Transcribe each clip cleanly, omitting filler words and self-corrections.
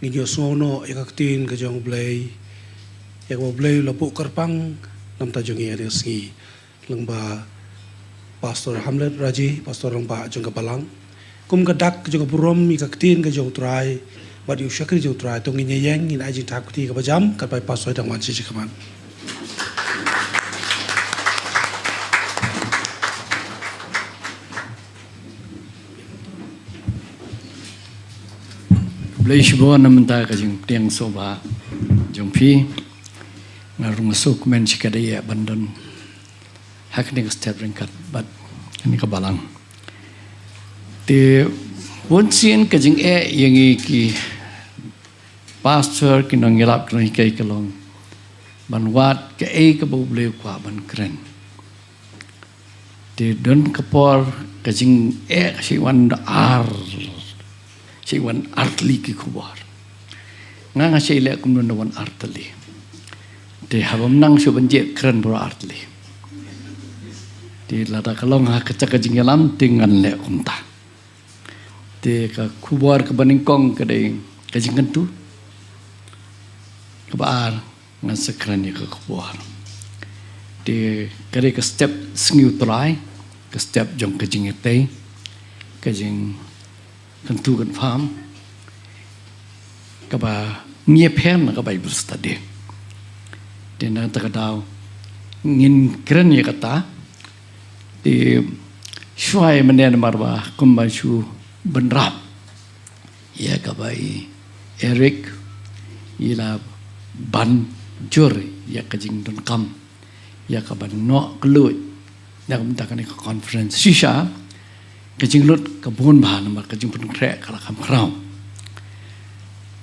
nginyo sono ikaktin ka jong blay yak blay lapu karpang lam ta jong iya ngi lang ba Pastor Hamlet Raji Pastor lang ba jong kapalang kum ka dak jong burom ikaktin ka jong try but you shakri jong try tong ngi yang in ajing takuti ka bajam ka pai pasoi dang wan si kaman Blay shibo namenta ka jing tiang soba jong pi ngarung masuk men sikadaya bandon hak ni step ringkat but ni ka balang te wonsien ka jing yang ki pastor ki nang yelap ki kai kalong ban wat ka ka bo blay kwa ban kren te don kapor ka jing si wan ar si wan artli ki kubar nga si le kum no wan artli te habam nang so banje kren bro artli te lada kalong ha ka cak jinglam tingan le kumta te ka kubar ka baningkong ka dei ka jingan tu ka baar nga sekren ka kubar te kare ka step sngiu trai ka step jong ka jingete ka jing kan tu kan faham kaba ngie pen ka Bible study dan nang takadaw ngin keren ya kata di syuai menen marwa kumbashu benrap ya kabai Eric ila ban jur ya kajing don kam ya kaban no kelut nak mentakan ke conference shisha kajing lut kabun bahan nomor kajing pun krek kalau kam krau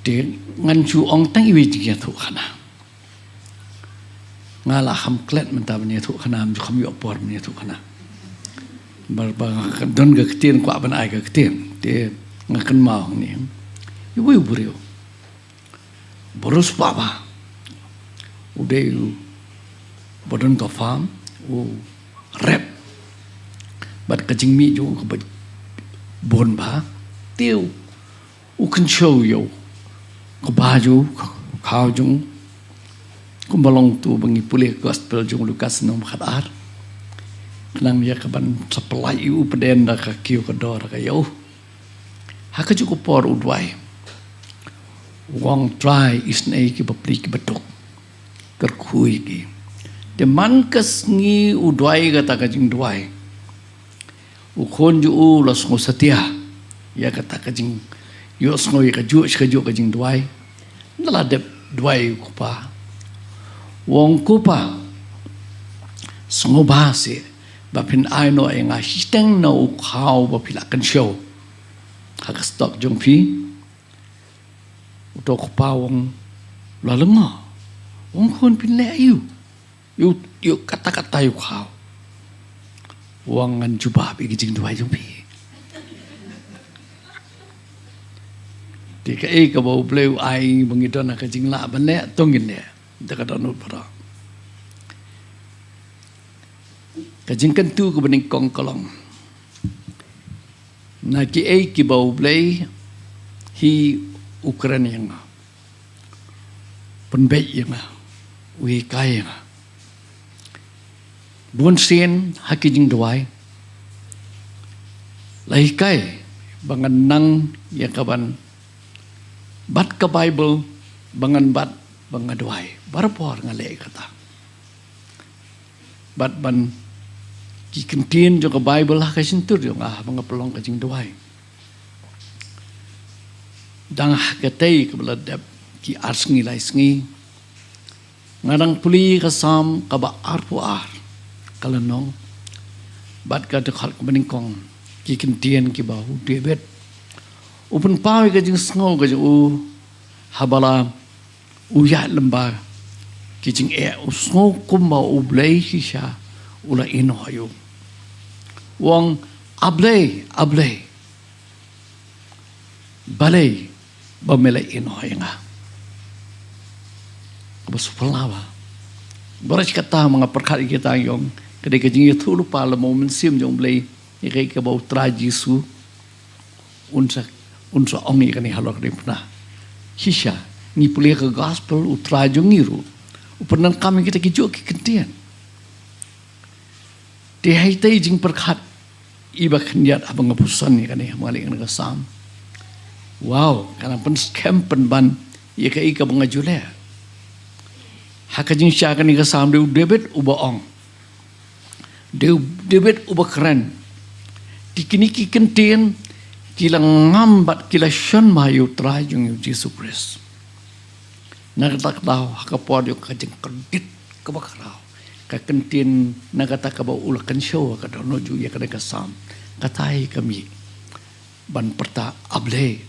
de ngan chu ong tang iwi jing thu khana ngala ham klet menta bani thu khana am kham yo por bani thu khana bar ba don ga ktin kwa ban ai ga ktin de ngakan mau ni ibu buriu boros baba ude bodon ka farm u rep but kajing mi jo ko bon ba tiêu u kan show yo ko ba jo khao jung ko balong tu bangi pulih gospel jung Lukas nom khadar nang ya kaban supply u peden da ka kiu ka dor ka yo ha ka ju ko por udwai wong try is nei ki bablik betok ker khui ki de man kas ngi udwai ga ta ka jing dwai ukon ju los ngo setia ya kata kajing yo sngo ka ju kajing duai nala de duai kupa wong kupa sngo ba se ba pin ai no enga histeng no khao ba pila kan show hak stok jong pi utok kupa wong lalenga wong kon pin le yu kata-kata yu khao wangan jubah pergi jing dua jumpi. Tiga ka bau bleu ai mengidon nak jing la banle tongin dia. Dekat donut pada. Kajing kentu ke bening kong kolong. Na ki bau blei hi Ukraina yang penbet yang wi kai yang buon sien hakijing doai lai kai bangan nang ya kaban bat ka Bible bangan bat banga doai barapor ngale kata bat ban ki kentin jo ka Bible ha ka sintur jo ngah banga pelong ka jing doai dang ka tei ka beladap ki arsngi lai sngi ngarang puli ka sam ka ba arpu ar kalau nong bat ka dekat ke beningkong ki kentian ki bahu debet upun pawi ka jing sngo ka ju habala uya lemba ki jing sngo kumba ublei shisha ula ino ayu wong ablei balei bamela ino ayanga bos pelawa beras kata mga perkat kita yung ketika jing itu lupa le momen sim jong blei ikai ka bau tra Jesu unsa ongi kani halok ni pernah hisha ni pulih ke gospel utra jongiru upenan kami kita kijuk ki kentian di hai tai jing perkhat iba kendiat abang ngapusan ni kan malik dengan sam wow kana pen scam pen ban ia ka ika bangajule hakajing sya kan ni sam de debit uba ong de debit uba keren dikini ki kentian kila ngambat kila syon mayu trajung Yesus Kristus nagatak daw hakapod yung kajing kredit kabakarao kakentin nagata ka ba ulakan show ka dono ju ya kada kasam katai kami ban perta able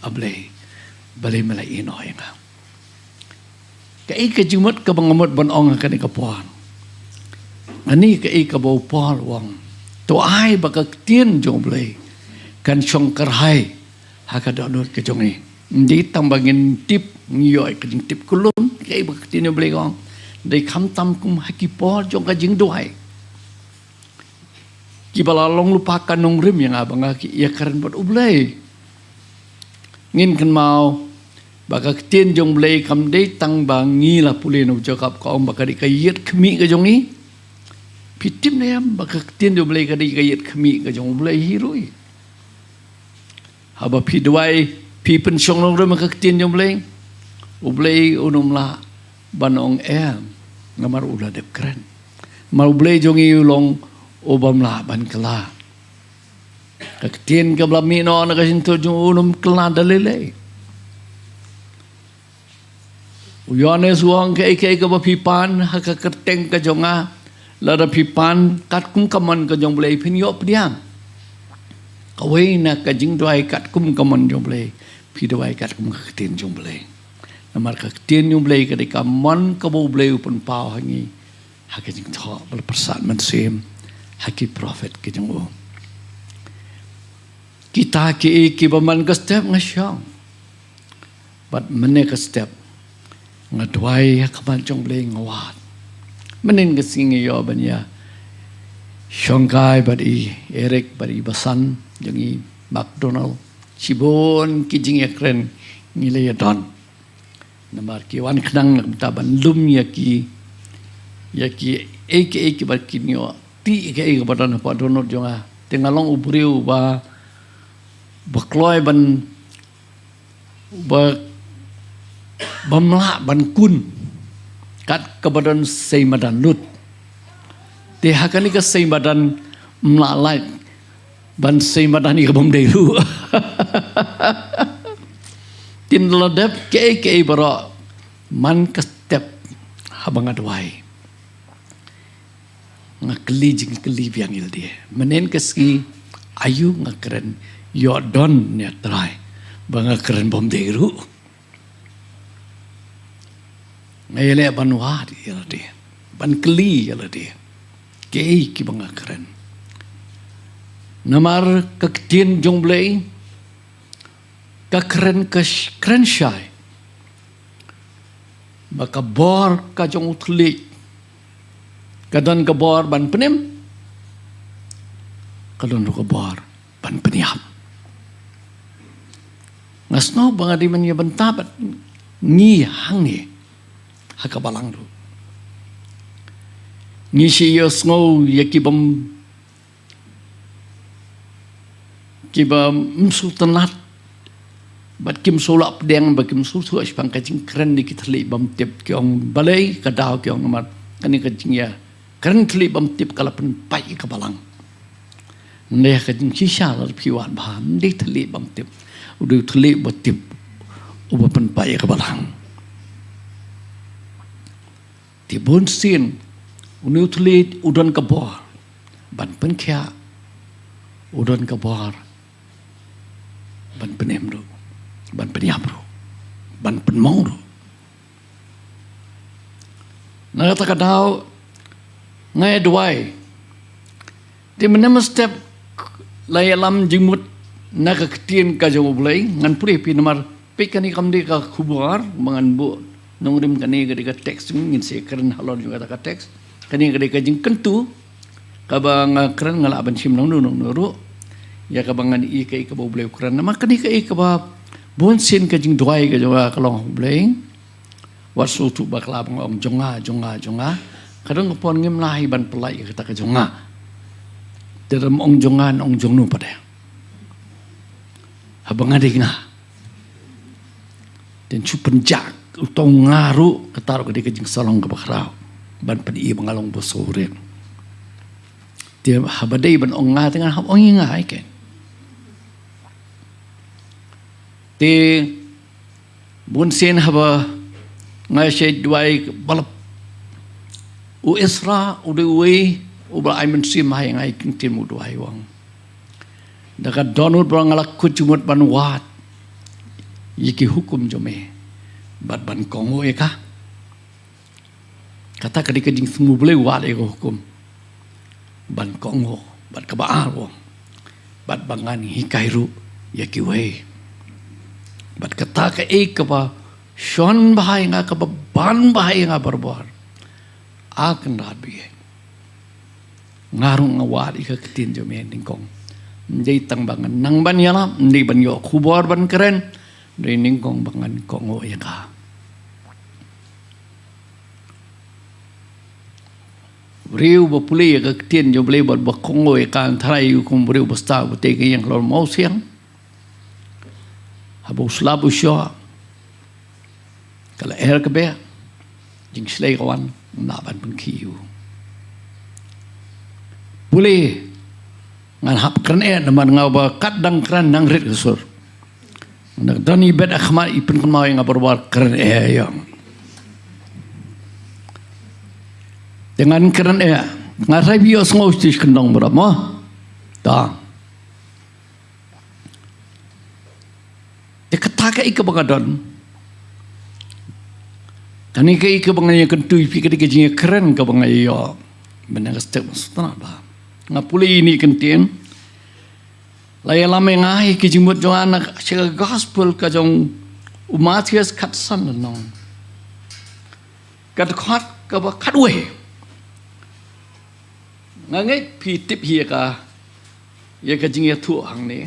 balay malay ino nga kai ka jumot ka bangamot ban ong ka ni kapuan ani kai ka ba upal wang to ai ba ka tien jong blay kan chong karhai haka dono ka jong ni ndi tambangin tip ngiyoi ka jing tip kulum kai ba ka tien blay gong dai kham tam kum hakipor jong ka jing doai kibala long lupakan nong rim yang abang aki ia keren buat ublay ngin kan mau baka tien jong blay kam dei tang bang ngi la pule no jakap ka om baka di kayet khmi ka jong ni pitim ne am baka tien jong blay ka di kayet khmi ka jong blay hirui haba pi dwai pi pen chong nong rim ka tien jong blay ublay unum la banong em ngamar ula dep keren mar ublay jong i long obam la ban kala kaktin ka blami no na kasinto jung unum kala dalile uyane suang ke ka ba pipan haka kerteng ka jonga la pipan kat kum kaman ka jong blai pinyo pdiam kawai na ka jing doi kat kum kaman jong blai pi doi kat kum kaktin jong blai namar kaktin jong blai ka de kaman ka bo blai upun pau hangi haka jing tho bal persat man sim haki prophet ke jong kita ki baman ka step ngasyang but mene ka step ngadwai kaman jong blai ngawat menen ka singi yo banya shongkai badi Eric badi Basan jangi McDonald Cibon ki jing ekren ngile ya don namar ki wan knang nak taban lum ya ki ek bar kinyo ti ke ek badan pa donor jonga tengalong ubriu ba bakloy ban ba bamla ban kun kat kebadan sei madan lut te hakani ka sei madan mlalai ban sei madan ni kabom deiru tin ladap ke bara man ka step habang adwai ngakli jing kli biang il dia menen keski ayu ngakren yo don ne trai banga keren bom deiru ngele banwa dia dia ban kli ya dia ke ki banga keren namar kaktin jong blai ka keren syai maka bor ka jong utlik kadon ka bor ban penem kadon ka bor ban peniam ngasno banga di man ya bentabat ngi hang ni hakabalang do ngi si yo snow yakibam sultanat bat kim solap deng bakim susu aspang kacing keren di kitli bam tip kyong balai kadau kyong mat kani kacing ya keren tli bam tip kalapan pai kabalang ne kacing sisa lar piwan baham di tli bam tip udah tli bat tip ubapan pai kabalang tibun sin unu tli udon kabor ban pen kya udon kabor ban penem do ban peniam do ban penmong do nagata kadau ngai duai di menem step layalam jimut naga ketien ka jong bulai ngan puri pi nomor pikani kamdi ka kubuar mangan bu nongrim kani ga ka teks ngin se keren halor juga ka teks kani ga ka jing kentu ka bang keren ngala ban sim nong nuru ya ka bangan i ka bulai ukuran nama kani ka ba Bon sin ka jing duai ka jawa kalong bleng. Wasu tu bakla bang ong jonga. Kadang pon ngim lahi ban pelai kata ka jonga. Dalam ong jongan ong jongnu pada. Habang ada nga. Dan cu penjak utong ngaru kataru ka dika jing salong ka bakrao. Ban padi bangalong bosore. Dia habadai ban ong nga dengan hab ong nga iken. Te bun sen haba ngai she duai balap u Isra u dewe u ba ai men sim hai ngai king tim u duai wang daga donut bang alak kucumut ban wat yiki hukum jome bat ban kongo eka kata kadika jing semu boleh wat eko hukum ban kongo bat kabaar wang bat bangan hikairu yaki wei bat kata ka ba shon bahai nga ka ba ban bahai nga barbar akan rabi ngarung ngawari ka ketin jo men ningkong ndai tang bangan nang ban yala ndai ban yo khubor ban keren ndai ningkong bangan kongo ya ka riu ba puli ka ketin jo boleh ba kongo ya kan tharai kum riu basta bu te yang lor mau siang Habo slabu sya kala ke be jing slay kawan naban pengkiu boleh ngan hap kran naman ngau ba kadang kran nang rit kesur nak dani bet akhma ipin kan mau yang berbar kran yang dengan kran ngarai bios ngau stis kendong berapa ta Ketaka ika bangadon. Kani ka ika bangaya kentui pi ketika jinga keren ka bangaya. Benang step stana ba. Ngapuli ini kentien. Laya lame ngai ki jimut jo anak sega gospel ka jong umatias katsan nong. Kat khat ka ba khatwe. Ngangai pi tip hi ka. Ya ka jinga thu hang ni.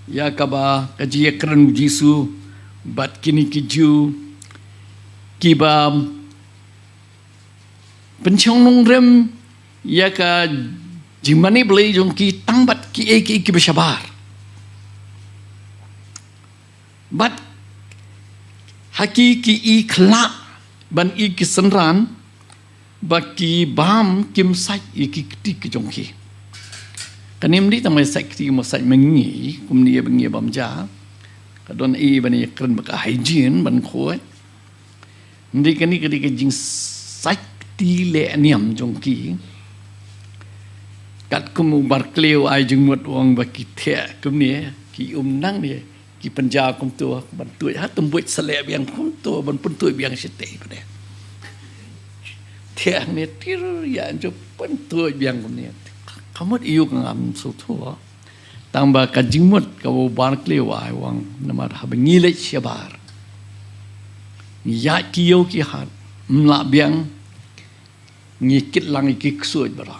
Ya kaba kaji keren jisu bat kini kiju kiba penchong nong rem ya ka jimani beli jong ki tang bat ki besabar bat hakiki i khla ban i kisenran baki bam kim sai i ki jong ki kanim di tamai sakti mo sai mengi kumni bengi bamja kadon i bani kren baka hygiene ban khoi ndi kani kadi ke jing sakti le niam jongki kat kum bar kleu ai jing mot wong baki the kumni ki nang ni ki panja kum tu ban tu ha tumbuit sale biang kum tu ban pun tu biang site pade the ni tir ya jo pun tu biang kum ni kamut iu ngam sutua tambah kajimut kau barkli wai wang namar habengile syabar ya kiyo ki hat mla biang ngikit lang ikik suit bara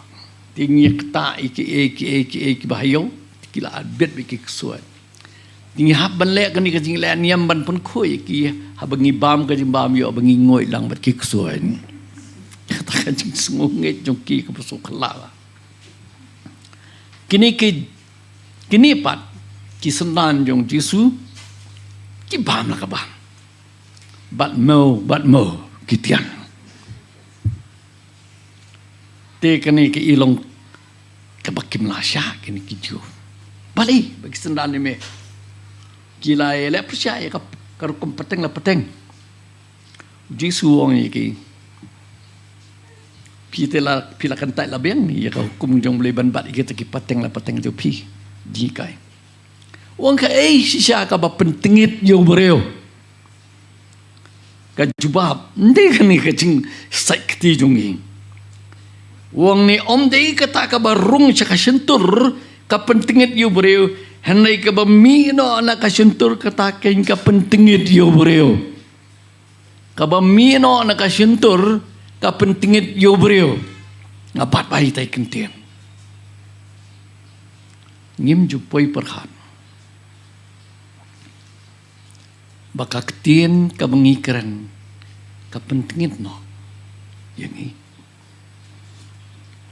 tingi kta iki bahayo kila bet ikik suit tingi hab ban le kan ikik le niam ban pun khoi ki habengi bam ka jim bam yo bengi ngoi lang bat kik suit kata kan jing sungut jong ki ka pusuk khala kini pat ki senan jong jisu ki bam la ka bam bat mo kitian te kani ki ilong ka bakim la sha kini ki ju bali bagi senan ni me kila ele percaya ka karukum peteng la peteng jisu wong iki pila kantai la beng ya ka hukum jong boleh ban bat kita ki pateng la pateng tu pi jikai wong ka sisa ka ba pentingit yo bereo ka jubab ndi kan ka jing sakti jongi wong ni om dei ka ta ka ba rung cha ka sentur ka pentingit yo bereo hanai ka ba mi no na ka sentur ka ta ken ka pentingit yo bereo ka ba mi no na ka sentur ka pentingit yo bereo ngapat bai tai kentien ngim jupoi perhan baka ketien ka mengikiran kepentingan no yang ini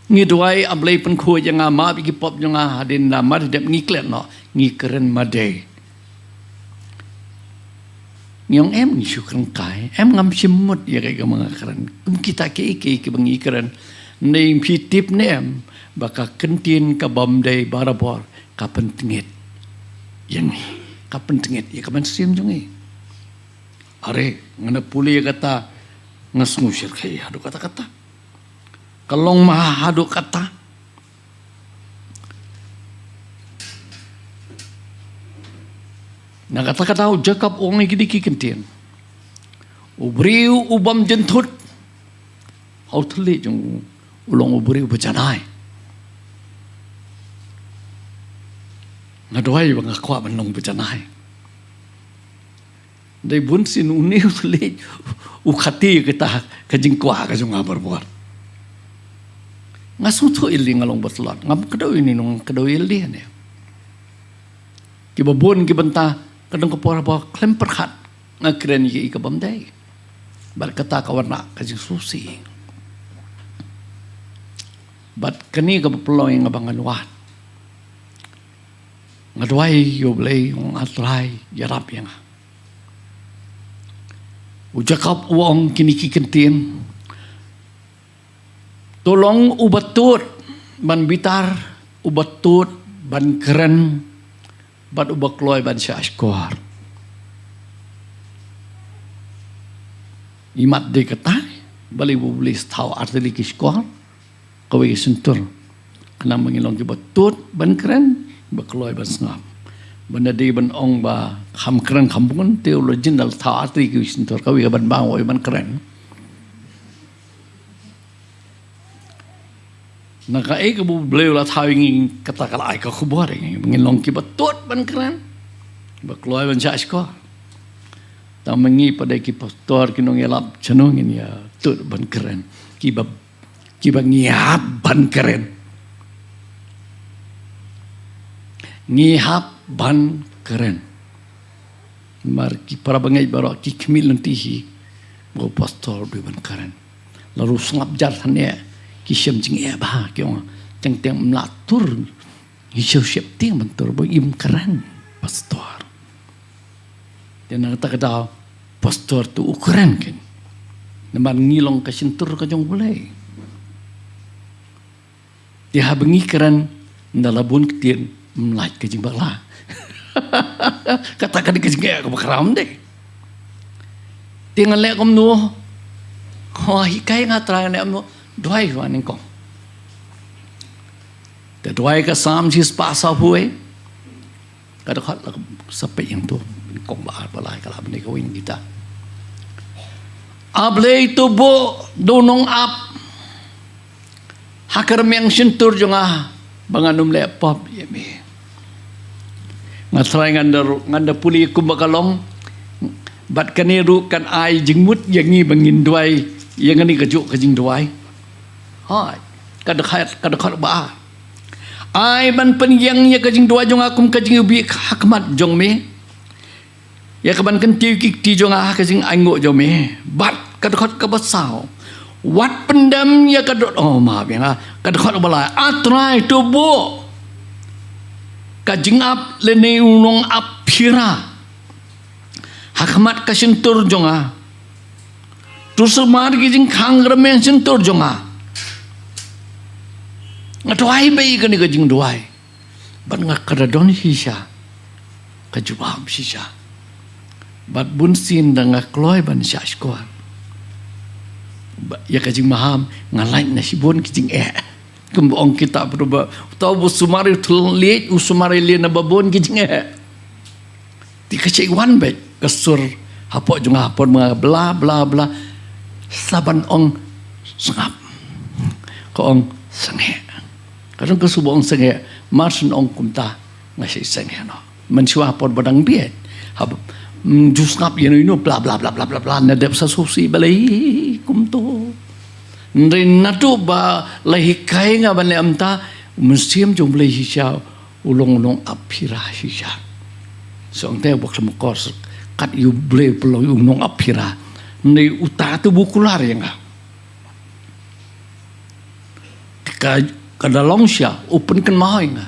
ngidwai ablay penku yang ama bigi pop yang hadin nama dep ngiklet no ngikeren madai nyong em ngisukran kai em ngam simut ya kayak mengakaran kita ke bangikaran nei pitip nem baka kentin ka bamdai barabor ka pentingit yang ni ka pentingit ya kaman sim jongi are ngana puli kata ngasngusir kai adu kata-kata kalong mah adu kata na kata-kata jakap orang ini kentin ubriu ubam jentut au thli jong ulong ubriu becanai ngadoi bang akwa banong becanai dai bun sin uniu thli ukhati kita kajing kwa ka jong abar ngasu tu ili ngalong batlot ngam kedoi ni nong kedoi ili ne ki babon ki benta kadang kepora bawa klem perhat ngakren ye ika bamdai bar kata kawarna kajing susi bat kani ka peloi ngabangan wat ngadwai yo blai ngatrai yarap yang ujakap uang kini kikentin tolong ubatut ban bitar ubatut ban keren bat ubak loy ban syashkor imat de kata bali bubli tahu artili kishkor kawi sentur kena mengilong ke batut ban keren bak loy ban ngap benda de ban ong ba kham keren khambungan teologi dal tahu artili sentur kawi ban bang oi ban keren naka eka bu beliau lah tahu ingin kata kalau eka kubar ingin mengilong kibat tot ban keren berkeluar ban syashkor tak mengi pada pastor kinong elap cenung ini ya tot ban keren kibab ngihap ban keren ngihap ban keren mar ki para bangai baru ki kemil nantihi bu pastor du ban keren lalu sengap jarhannya kisam jing bah kyong teng melatur hisau siap ting bentur bo im keren pastor dan kata pastor tu ukuran kan nampak ngilong ka sentur ka jong boleh dia bengi keren ndalabun ketien mlaj ka jing bala kata ka jing ka bakram deh tingal le kom nu ho hikai ngatra le am doi waning kong te doi ka sam sis pasa huai kada khat la sampai yang tu kong ba balai kala bani ka wing kita able tu bo donong ap hakar meng sentur jonga banganum le pop yemi ngatrai nganda puli kumbakalong bat kaniru kan ai jingmut yangi bangin doi yang ni kajuk kajing doi hai kadakhat ba ai ban penyangnya kajing dua jong akum kajing ubi hakmat jong me ya kaban kan ti jong kajing ango jong me bat kadakhat ka basau wat pendam ya kadot oh maaf ya kadakhat balai atrai tubuh kajing ap lene unong apira hakmat kasentur jong terus mar kajing khangrame sentur jong ngadwai bayi kan kajing dwai ban ngakadon hisha kajubam shisha bat bunsin dan ngakloi ban syashkor ya kajing maham ngalai nasibun kajing kembong kita berubah tahu busumari tulit usumari liana babon kajing ti kacik wan baik kasur hapok junga hapon mga bla bla bla saban ong sengap ko ong senghe kadang ke subong senge marsen ong kumta ngasih senge no mensuah pon badang biet hab jus ngap yeno ino bla bla bla bla bla bla nadep sasusi balai kumto ndrin natu ba lahi kai nga ban amta musim jom balai hisya ulong apira hisya song te bok sem kors kat yu ble pelo yu nong apira nei uta tu bukular yang ka dalong sia open kan mau yang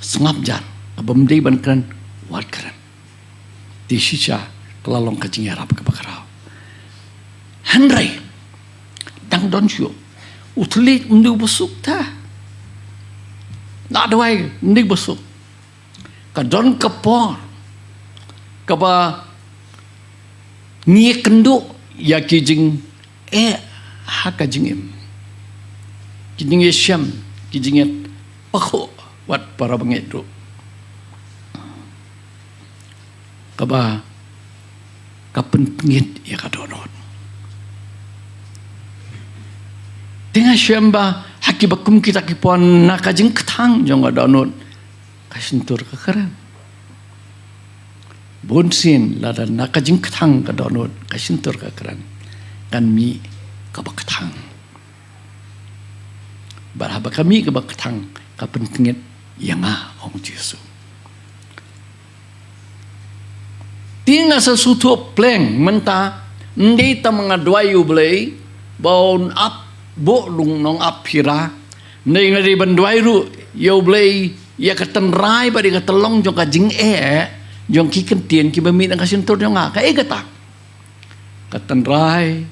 sengap jar abam dei ban kan wat kan di sisa kelalong ka jing arab ka bakarau Henry dang don sio utlit ndu busuk ta na dawai ndi busuk ka don ka por ka ba ngie kendo ya ki jing ha ka jing em ki jing syam ki jing pakho wat para bangit do ka ba ka penpengit ya ka donot dengan syam ba haki bakum kita ki pon na ka jing kthang jong ga donot ka sintur ka karan bonsin lada nakajing ketang ka donut ka sintur ka keran kan mi ka bakatang baraba kami ka bakatang ka pentingit yang ong Jesu tinga sa sutu pleng menta ndi ta mga dwayu blay baon up bo lung nong apira nei ngari ban dwairu yo blay ya katenrai ba di katelong jong ka jing jong ki kentien ki bami nang kasintur jong ka egata katenrai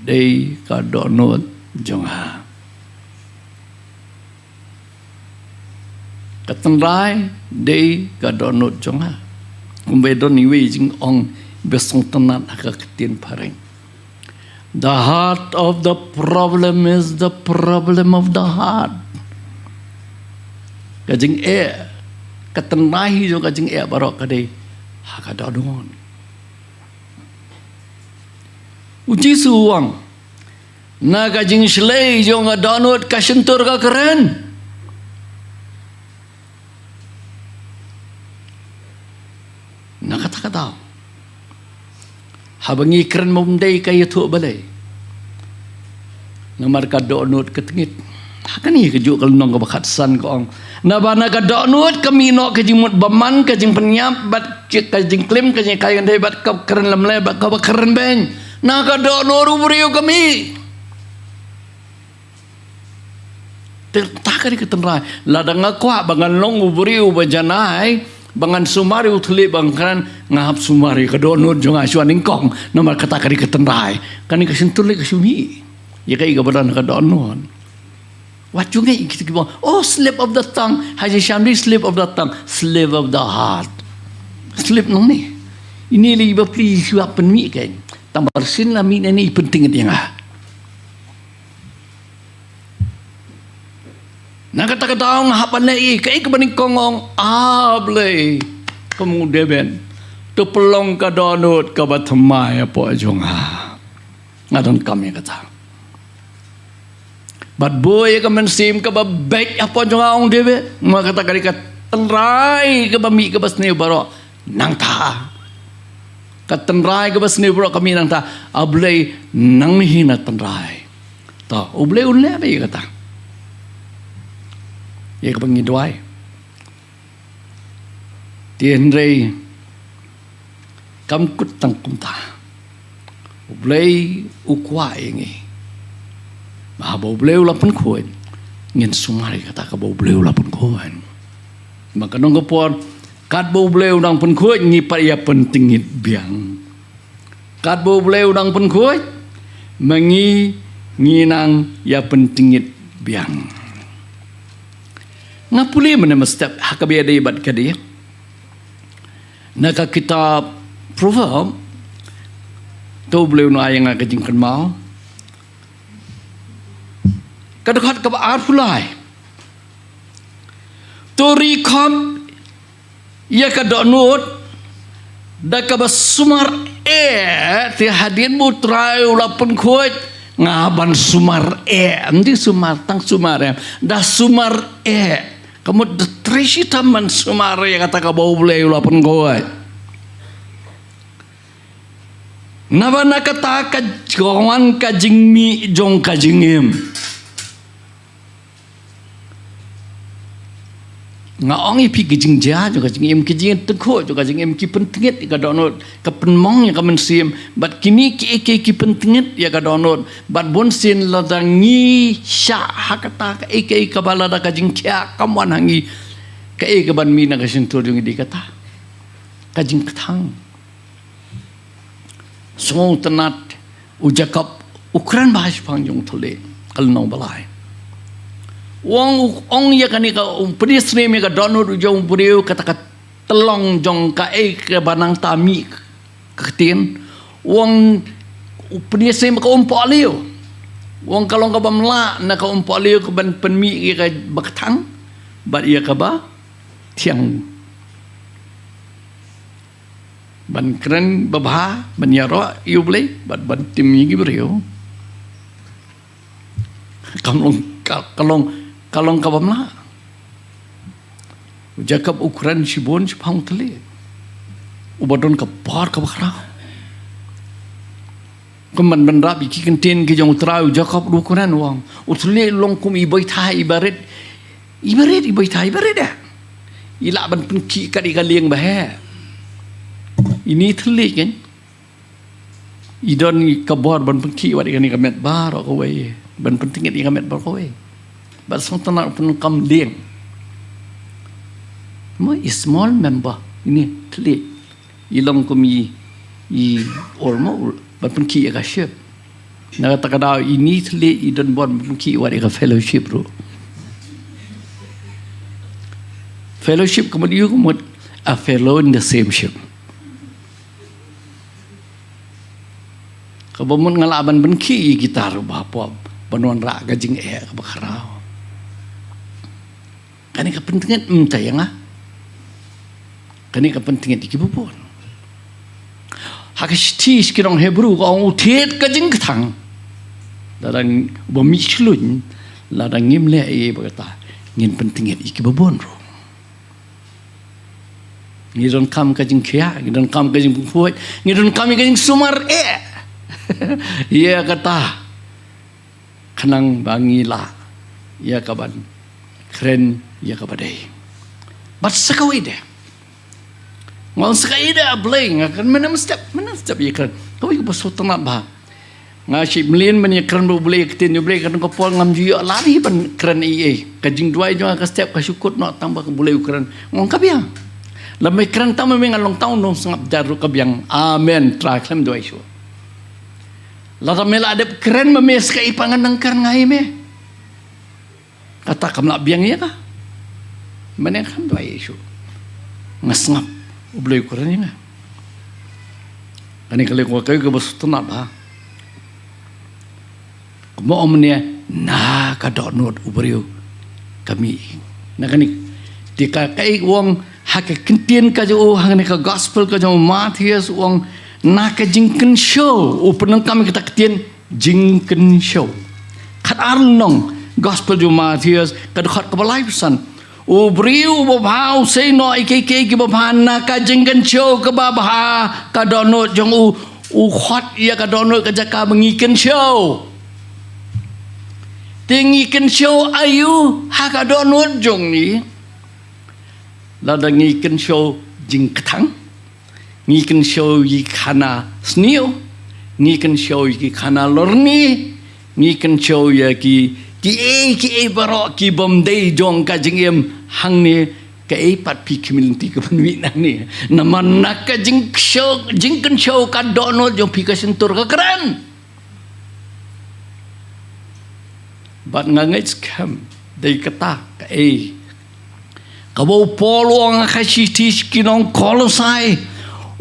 dei ka donut jong katenrai dei ka donut jong kumbe don ni we jing ong besong tenan ka ketien pareng. The heart of the problem is the problem of the heart. Kajing katenahi jo kajing barok kadai hakadadon uji suang na kajing slay jo ngadonot kasentur ka keren na kata habangi keren mumdai kaya tu balai namar ka donot ketengit hakani kejuk kalau nong bakat san ko ong nabana ka donut kami no kajing mut baman kajing penyap bat kajing klim kajing kayan dai bat ka keren lemle bat ka keren beng na ka donut ubrio kami tertakari ketenrai ladang akwa bangan long ubrio bajanai bangan sumari utli bangkan ngahap sumari ka donut jong asuan ingkong namar katakari ketenrai kani kasintuli kasumi ya kai ka badan ka donut what you get kita bilang oh slip of the tongue haji syamdi slip of the tongue slip of the heart slip nong ni ini li ba please apa ni kan tambah sin lah min ini penting dia ngah nak kata ong hapan lai kai ke baning kongong ble kamu deben tu pelong ka donut ka bathmai apa jonga ngadon kami kata bat boy ka mensim ka babek apa jong aong debe maka kata kali ka tenrai ka bami ka basne baro nang ta ka tenrai ka basne baro kami nang ta ablay nang hina tenrai ta oblay ulle ba kata ye ka pangidwai tien rei kam kut tang kumta oblay ukwa ingi bau bleu lapun koin ngin sumari kata ka bau bleu lapun koin maka nong kapon kat bau bleu nang pun koin ngi pa ya pentingit biang kat bau bleu nang pun koin mengi nginang ya pentingit biang ngapuli mana mestap hakabi ada ibat kadi naka kitab proverb tu bleu no ayang ka jingkan mau kadekat ke arfulai tori kom ya ka donut da ka basumar ti hadin mutrai ulapun khoi ngaban sumar andi sumar tang sumar da sumar kamu trisi taman sumar ya kata ka bau bulai ulapun khoi nabana kata ka jongan ka jingmi jong ka jingim ngaong ipi kijing ja juga jing em kijing tengko juga jing em ki pentingit ka donot ka penmong ya ka mensim bat kini ki pentingit ya ka donot bat bon sin la dangi sya hakata ka ka balada ka jing kya kamwan hangi ka ka ban mina ka sintur jung di kata ka jing kathang so tanat ujakap ukran bahas pangjung thole kalnong balai Wong ya kan ka pedis ni me ka donor jong buriu kata telong jong ka ke banang tami ketien wong pedis ni ka umpok liu wong kalong ka bamla na ka umpok liu ka ban penmi ka baktang bat ia ka ba tiang ban keren babha ban yaro yu boleh ban tim gi buriu kalong kabamla jakab ukuran sibon sipang tele ubadon ka par ka bakra keman benrap iki kenten ke jong trau jakab ukuran wang utle long kum ibai thai ibaret dah ila ban penki ka di kalieng bah ini tele kan idon kabor ban penki wadi kan kamet bar ko we ban penting ni kamet bar ko we but sometimes pun kam liang mo small member ini tli ilong ko mi I ormo but pun ki ka ship na takada ini tli idon bon pun ki wa ka fellowship ro fellowship kemudian you must a fellow in the same ship kabamun ngalaban pun ki gitar bapa panuan ra gajing ka bakharau kani kepentingan tayang kani kepentingan ikibupon hakasti skirong Hebrew ko ang utit kajing katang larang bomichlun larang ngimle bagata ngin pentingan ikibupon ro ngidon kam kajing kya ngidon kam kajing puoi ngidon kam kajing sumar iya kata kanang bangila iya kaban keren ya kabadai but sakawai deh ngon sakai deh bling akan mana step ya kan kau itu besul nak bah ngasih melin banyak keren boleh ketin boleh kan kau pol ngam jual lari ban keren kajing dua juga ke step ke syukur nak tambah boleh keren ngon kabiang lebih keren tamu memang long tahun dong sengap jaru kabiang amen terakhir dua isu lalu mela ada keren memes kai pangan nangkar ngai me kata kamla biang ya kah mana kan dua isu ngasngap boleh ukuran ya kani kalau kau ke bersutunat bah mau omnya na kadonot uberiu kami na kani dikakai uang hak kentien kaju hang ni ka gospel kaju Matius uang na ka jingken show upenang kami kita kentien jingken show kat arnong gospel ju Matius kadukhat kabalai pesan uberiu babau say no ikeke ki babana ka jingken show ka babha ka donot jong u khat ya ka donot ka jaka mengiken show tingiken show ayu ha ka donot jong ni la da ngiken show jing katang ngiken show yi kana snio ngiken show yi kana lorni ngiken show ya ki barok ki bomdei jong ka jingem hang ni ka pat pi community ka banwi nang ni naman nak ka jingken show ka donol jong pi ka sentur ka keren bat ngangay scam dai kata ka kabau polong ka sitis kinong kolosai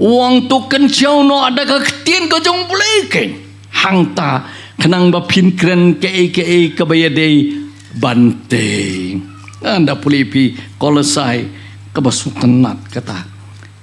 uang token show no ada ka ketien ka jong bleken hang ta kenang bapin keren ke kabayadei bante anda pulipi kolosai kabasutanat kata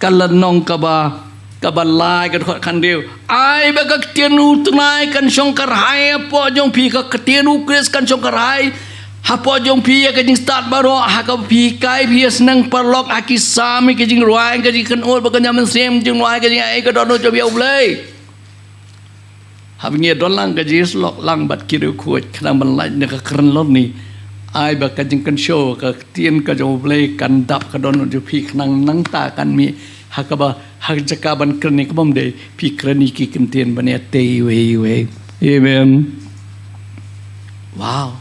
kalanong kabalai kan deu ai baga ketenu tunai kan songkar hai po jong pi ka ketenu kres kan songkar hai hapo jong pi ka jing start baro ha ka pi kai pi senang perlok aki sami ka jing ruai ka jing kan ol baga nyaman sem jing ruai ka jing ai ka dono jo biau blai habinge dolang ka jis lok lang bat kiru kuat kana ban lai ne ka keren lor ni ai ba ka jing kan show ka tien ka jong play kan dap ka don ju phi nang nang ta kan mi hakaba hak jaka ban krani ka bom de phi krani ki kin tien ban ya te we amen wow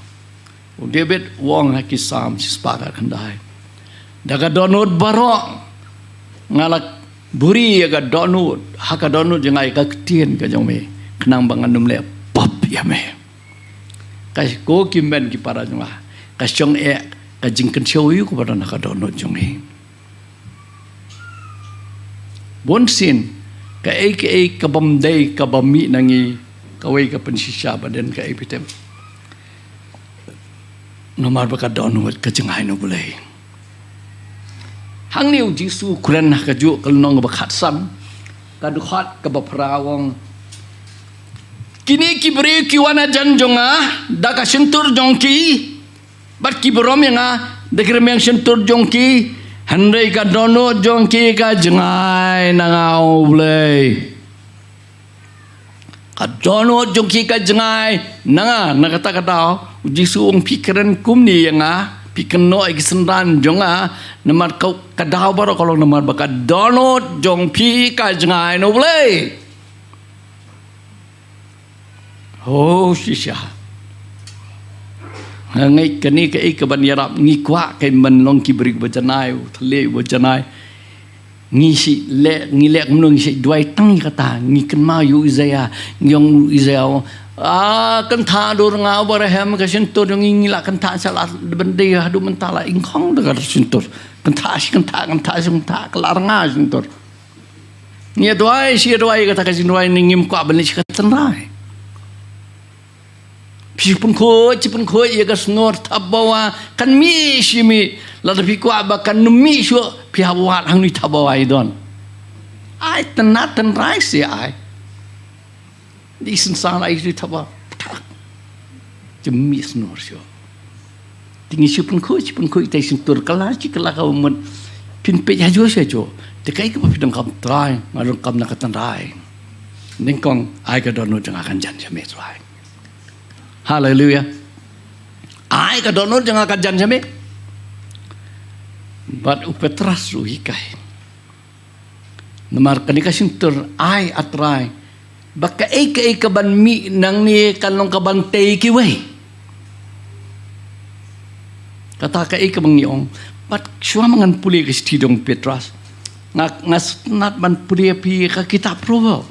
David wong haki sam si spaga kan dai daga donut barok ngalak buri aga donut haka donut jangai ka tien ka jong me kenang bangan num le pap ya me kai ko kimben ki para jong ka chong ka jingkan show yu ko pada ka donut jong me bon sin ka ka bam dei ka bami nangi ka wei ka pensisya badan ka epitem nomar baka donut ka jangai no boleh hang niu jisu kuran ka ju kal nong ba khat sam ka du khat ka ba prawong kini ki beri ki wana jan jonga da ka sentur jongki bat ki berom yang dekre meng sentur jongki handai ka dono jongki ka jangai nangau blei ka dono jongki ka jangai nanga nakata jisu ong pikiran kum ni yang pikan no agi sendan jonga namar kau kadau baro kalau namar baka dono jong pi ka jangai no blei oh shisha ngai kani ka ban yarap ngi kwa kai man long ki beri bajanai thale bajanai ngi si le menung si duai tang kata ngi kan ma yu izaya nyong izaya kan tha dur ngau barahem ka sentur ngi la kan tha salat bende hadu mentala ingkhong da sentur kan tha kelar nga sentur ni duai kata ka duai ngim kwa ban si ka tanrai Cipun ko ia ka snor tabawa kan mi simi la tapi ko abakan numi syo piawat hang ni tabawa idon ai tenatan rais ya ai di sensana ai tabawa jemi snor syo tingi cipun ko itai sentur kala ka umut pin pe ya jo syo te kai ka pidang kam trai ngarung kam na katan rai ningkong ai ka dono jang akan jan jame trai Haleluya. Ai ka donor jangan kajan sami. Bat upetras ruhikai. Namar kanika sintur ai atrai. Baka ka ban mi nang ni kanong ka ban tei ki wei. Kata ka bang niong. Bat syua mangan puli ka stidong Petras. Ngas nat ban puli pi ka kitab provo.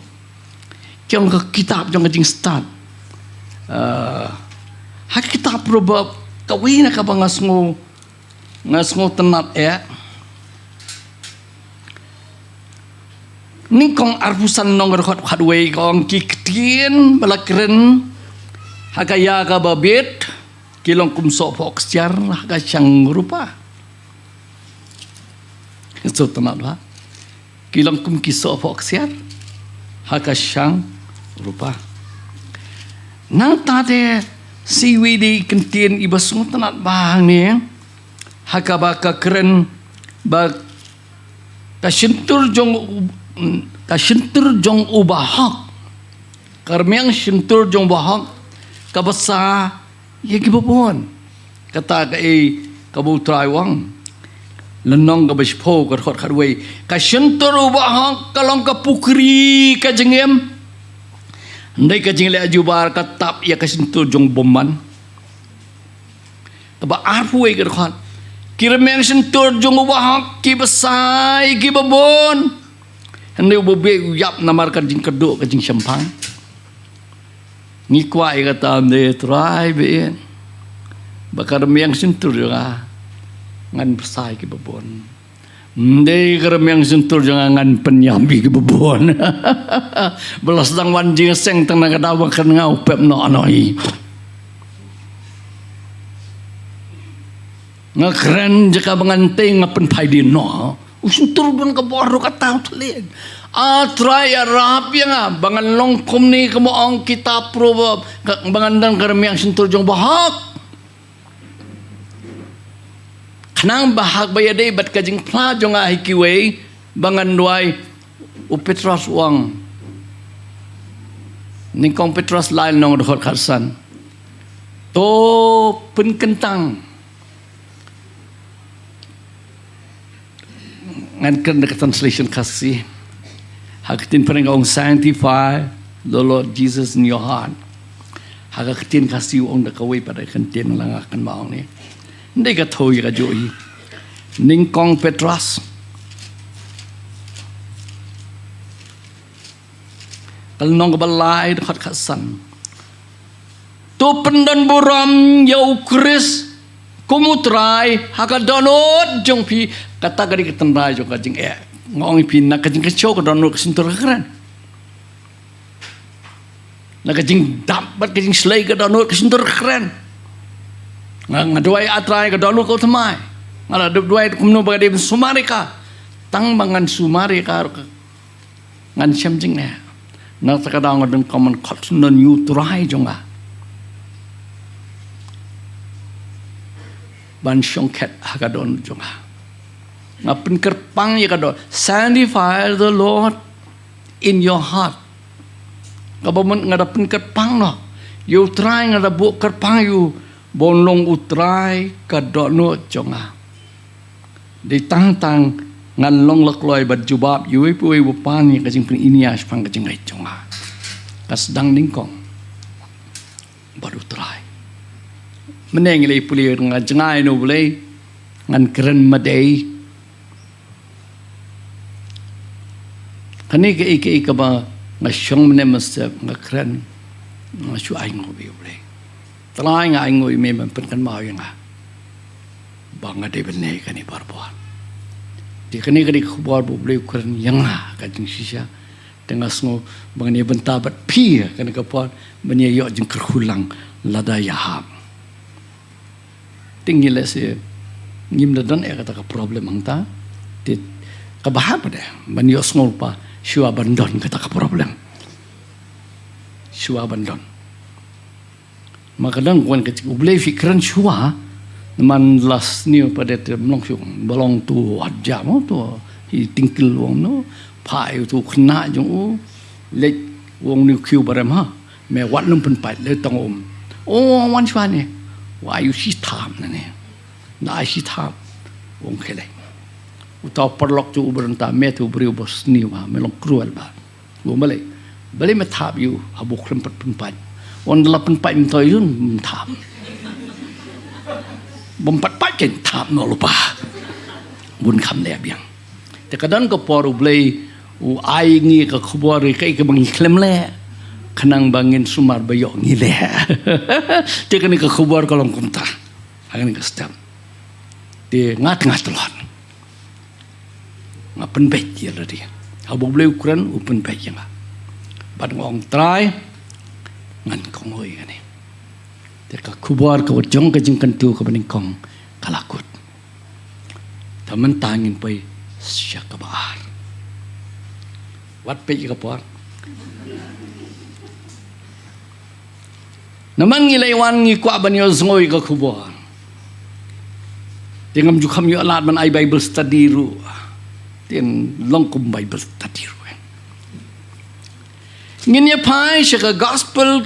Kyong ka kitab jong jing start. Hak kita proba kawin ka ba ngasngo tenat ningkong arbusan nong rekod hadway kong kiktien balakren hakaya ka babit kilong kumso fox jar haka syang rupa itu tenat ba kilong kum kiso fox jar haka syang rupa nang tade siwi di kentien ibasung tenat bahang ni hakabaka keren ba kasentur jong ubahak karmeng sentur jong bahak kabasa ye gibon kata ka kabu traiwang lenong ka bespo ka khot kharwei kasentur ubahak kalong ka pukri ka jengem ndai ka jing le ajubar ka tap ya ka sentur jong bomman ba arfu ge khan kirmeng sentur jong ubahak ki besai ki babon ndai bobe yap namar ka jing keduk ka jing sampang ni kwa ka tam de try be bakar meng sentur juga ngan besai ki babon ndai kerem yang sentur jangan penyambi ke bebon belas dang wan jing seng tang ka dawa kan ngau pep no anoi ngakren jaka banganteng ngapen pai di no sentur ban ka boru ka tau tlen try arap yang bangan longkom ni kemo ang kitab prob bangandan kerem yang sentur jong bahak Kenang bahag bayadai bat kajing pla jonga hikiwei bangan duai upetras uang ningkong petras lain nong dot kharsan to pen kentang ngan kan the translation kasih hakatin parang sanctify the Lord Jesus in your heart. Hakatin kasih ong dakaway pada kantin lang akan maong ni. Hindi ka toy ka joy. Ningkong Petras. Kalnong balay dekat kasan. Tu pendan buram yau Chris kumutrai hakadonot jong pi kata kadi ketendai jong kajing ngong pi nak kajing kecau kadonot kesintur keren. Nak kajing dapat kajing selai kadonot kesintur keren. Ngaduai atrai kadonot kau temai. Ngala duai kumno bagadi sumarika. Tang bangan sumarika ngan syamjing ne. Nak sakadang ngadon common kotsunan yu trai jonga. Ban syongket hakadon jonga. Ngapin kerpang ya kadon. Sanctify the Lord in your heart. Kabaman ngadapin kerpang no. You try ngadabuk kerpang you bonlong utrai kadon jonga. Di tang ngan long lakloi berjubab you pui bupan ni kajing pun ini as pang kajing ai jonga. Kasdang ningkong baru try. Meneng ilai puli ngan jengai no boleh ngan keren madai. Kani ke ike ba ngasyong menemesep ngakren ngasu ai ngobi boleh. Try ngai ngoi me mempenkan mau yang ah. Bang ade benai kani barbuat. Di kani kubar boleh keren yang ah kajing sisa. Tengah semua bangni bentabat pi kani kapal banya yok jeng kerhulang lada yaham. Tinggi lese ngim dadan kata ka problem angta ti kabahap deh ban yok small pa shua bandon kata ka problem. Shua bandon. Maka dan kuan kecik boleh fikiran shua man las ni pada melong syung balong tu aja mo tu hi tingkil wong no pai tu kena jong lek wong ni kiu barem ha me wat num pen pai le tong wan shua ni wa yu si tham na ni na si tham wong khele utau perlok tu berenta me tu beri bos ni wa melong cruel ba wong bale me thap yu habuk krempet pen pai wong delapan pai mtoy yun tham bompat pajen thap no lupa bun kham le biang te kadan ko poru blei u ai ngi ka khubor kai ke bang klem le khanang bangin sumar bayo ngi le te kan ka khubor kolong kumta hagan ka stam te ngat lon ngapen bet ye la dia habu blei ukuran upen bet yang bad ngong try ngan kongoi ani Teka kubar kau jong ke jeng kentu ke bening kong kalakut. Taman tangin pai syak kabar. Wat pe kapor. Naman ngilaiwan ngi kwa banyo zngoi ke kubar. Tengam jukam yo alat man ai Bible study ru. Ten longkum Bible study ru. Ngin pai syaka gospel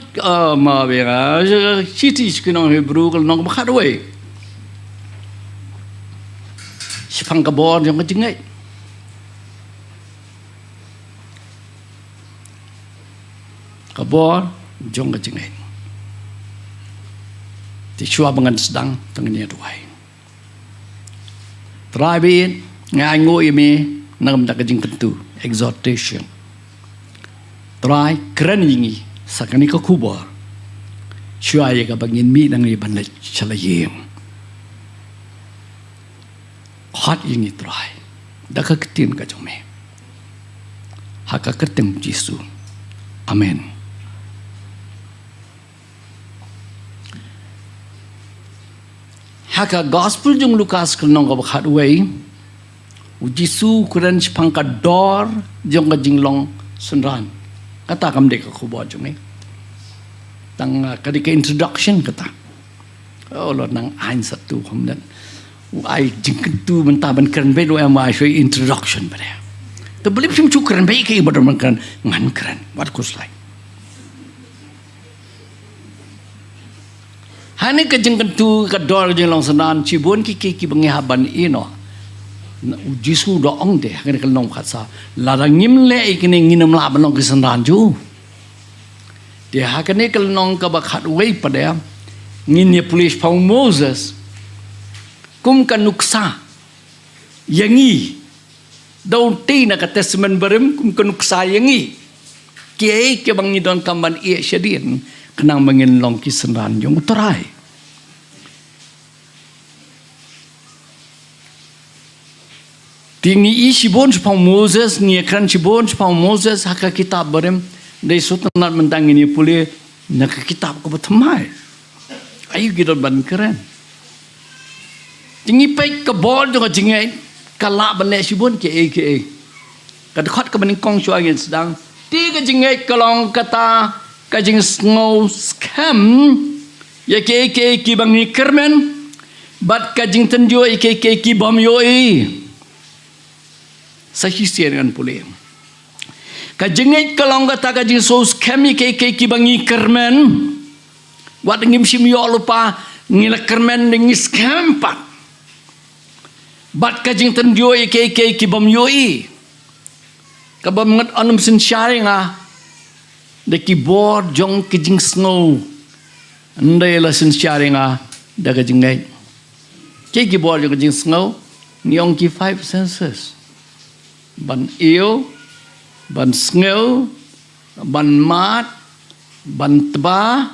ma bera city skinong Hebrew kal nong bakadwe sipang kabor yang kejingai kabor jong kejingai ti shua bangan sedang tengnya duai tribin ngai ngoi me nang dak kejing kentu exhortation try keren yingi sakani ka kubor syai ka bangin mi nang iban la chalayem hot yingi try da ka ketin ka jome haka ketem Yesu amen haka gospel jung Lukas kenong ka bakhat wei Yesu keren pangka dor jong ka jinglong sunran kata kam dek aku buat jong ni tang kadika introduction kata oh lo nang ain satu kemudian ai jingket tu mentaban keren be lo ama show introduction pada tu beli sim cukran be ke ibadah makan ngan keren wat kuslai hani ke jingket tu ka dor jeng long senan cibun ki bengi haban ino Jisu do ong deh kan kalau nong khatsa larang ngim le ikini nginam la banong kisan ranju dia hakane kalau nong ka bakhat wei pada ngin ye police pau Moses kum kan nuksa yangi daun tina ka testament berem kum kan nuksa yangi kiai ke bangi don kamban ie syadin kenang bangin long kisan ranju uterai Tinggi isi bon sepau Moses ni kan si bon sepau Moses hak kitab berem dari sultanat mentang ini pulih nak kitab ke bertemai. Ayu kita ban keren. Tinggi pek ke bol juga jingai kalak balik si bon ke. Kadang ke bening kong syua yang sedang tiga jingai kalong kata kajing snow scam ya ke bangi kermen bat kajing tenjo ke bom yoi. Sahisian dengan pulih. Kajengit kalau kata kajeng sos kami ke bangi kermen, wat ngim sim yo lupa ngila kermen ngis kampat. Bat kajeng tenjo ke bam yoi. Kabam ngat anum sin sharing de keyboard jong kajeng snow. Ndai la sin sharing da kajeng ngai. Keyboard jong kajeng snow niong ki 5 senses. Ban iyo, ban sngeu, ban mat, ban teba,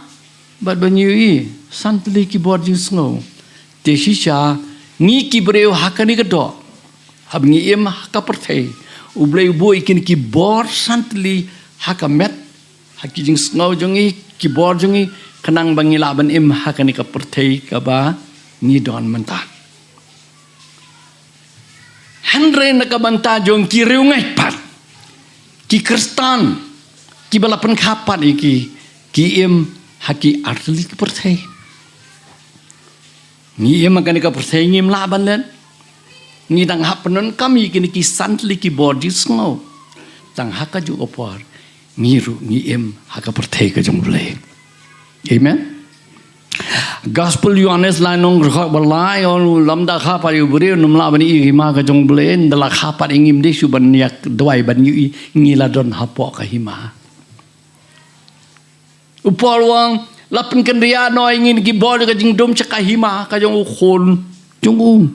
ban yui, santli ki buat jing sngeu. Tesisha ngi ki breu hakani kedo, hab ngi im haka pertai, ublei bu ikin ki buat santli haka met, haki jing sngeu jongi ki buat jongi kenang bangi laban im hakani ka pertai kaba ngi don mentah. Henry nakabanta jong ki riungai pat ki Kristan ki balapan kapat ki im haki artli ki pertai ni im magani ka pertai ngim laban len ni dang hapenon kami kini ki santli ki body snow dang haka ju opor ngiru ni im haka pertai ka jong blai amen. Gospel Yohanes lainong rekak balai on lamda khapa yu beri numla bani i hima ka jong blen dala khapa ingim de su ban yak dwai ban yu ngila don hapo ka hima upol wang lapin kendria no ingin ki bol ka jing dom chaka hima ka jong khon jong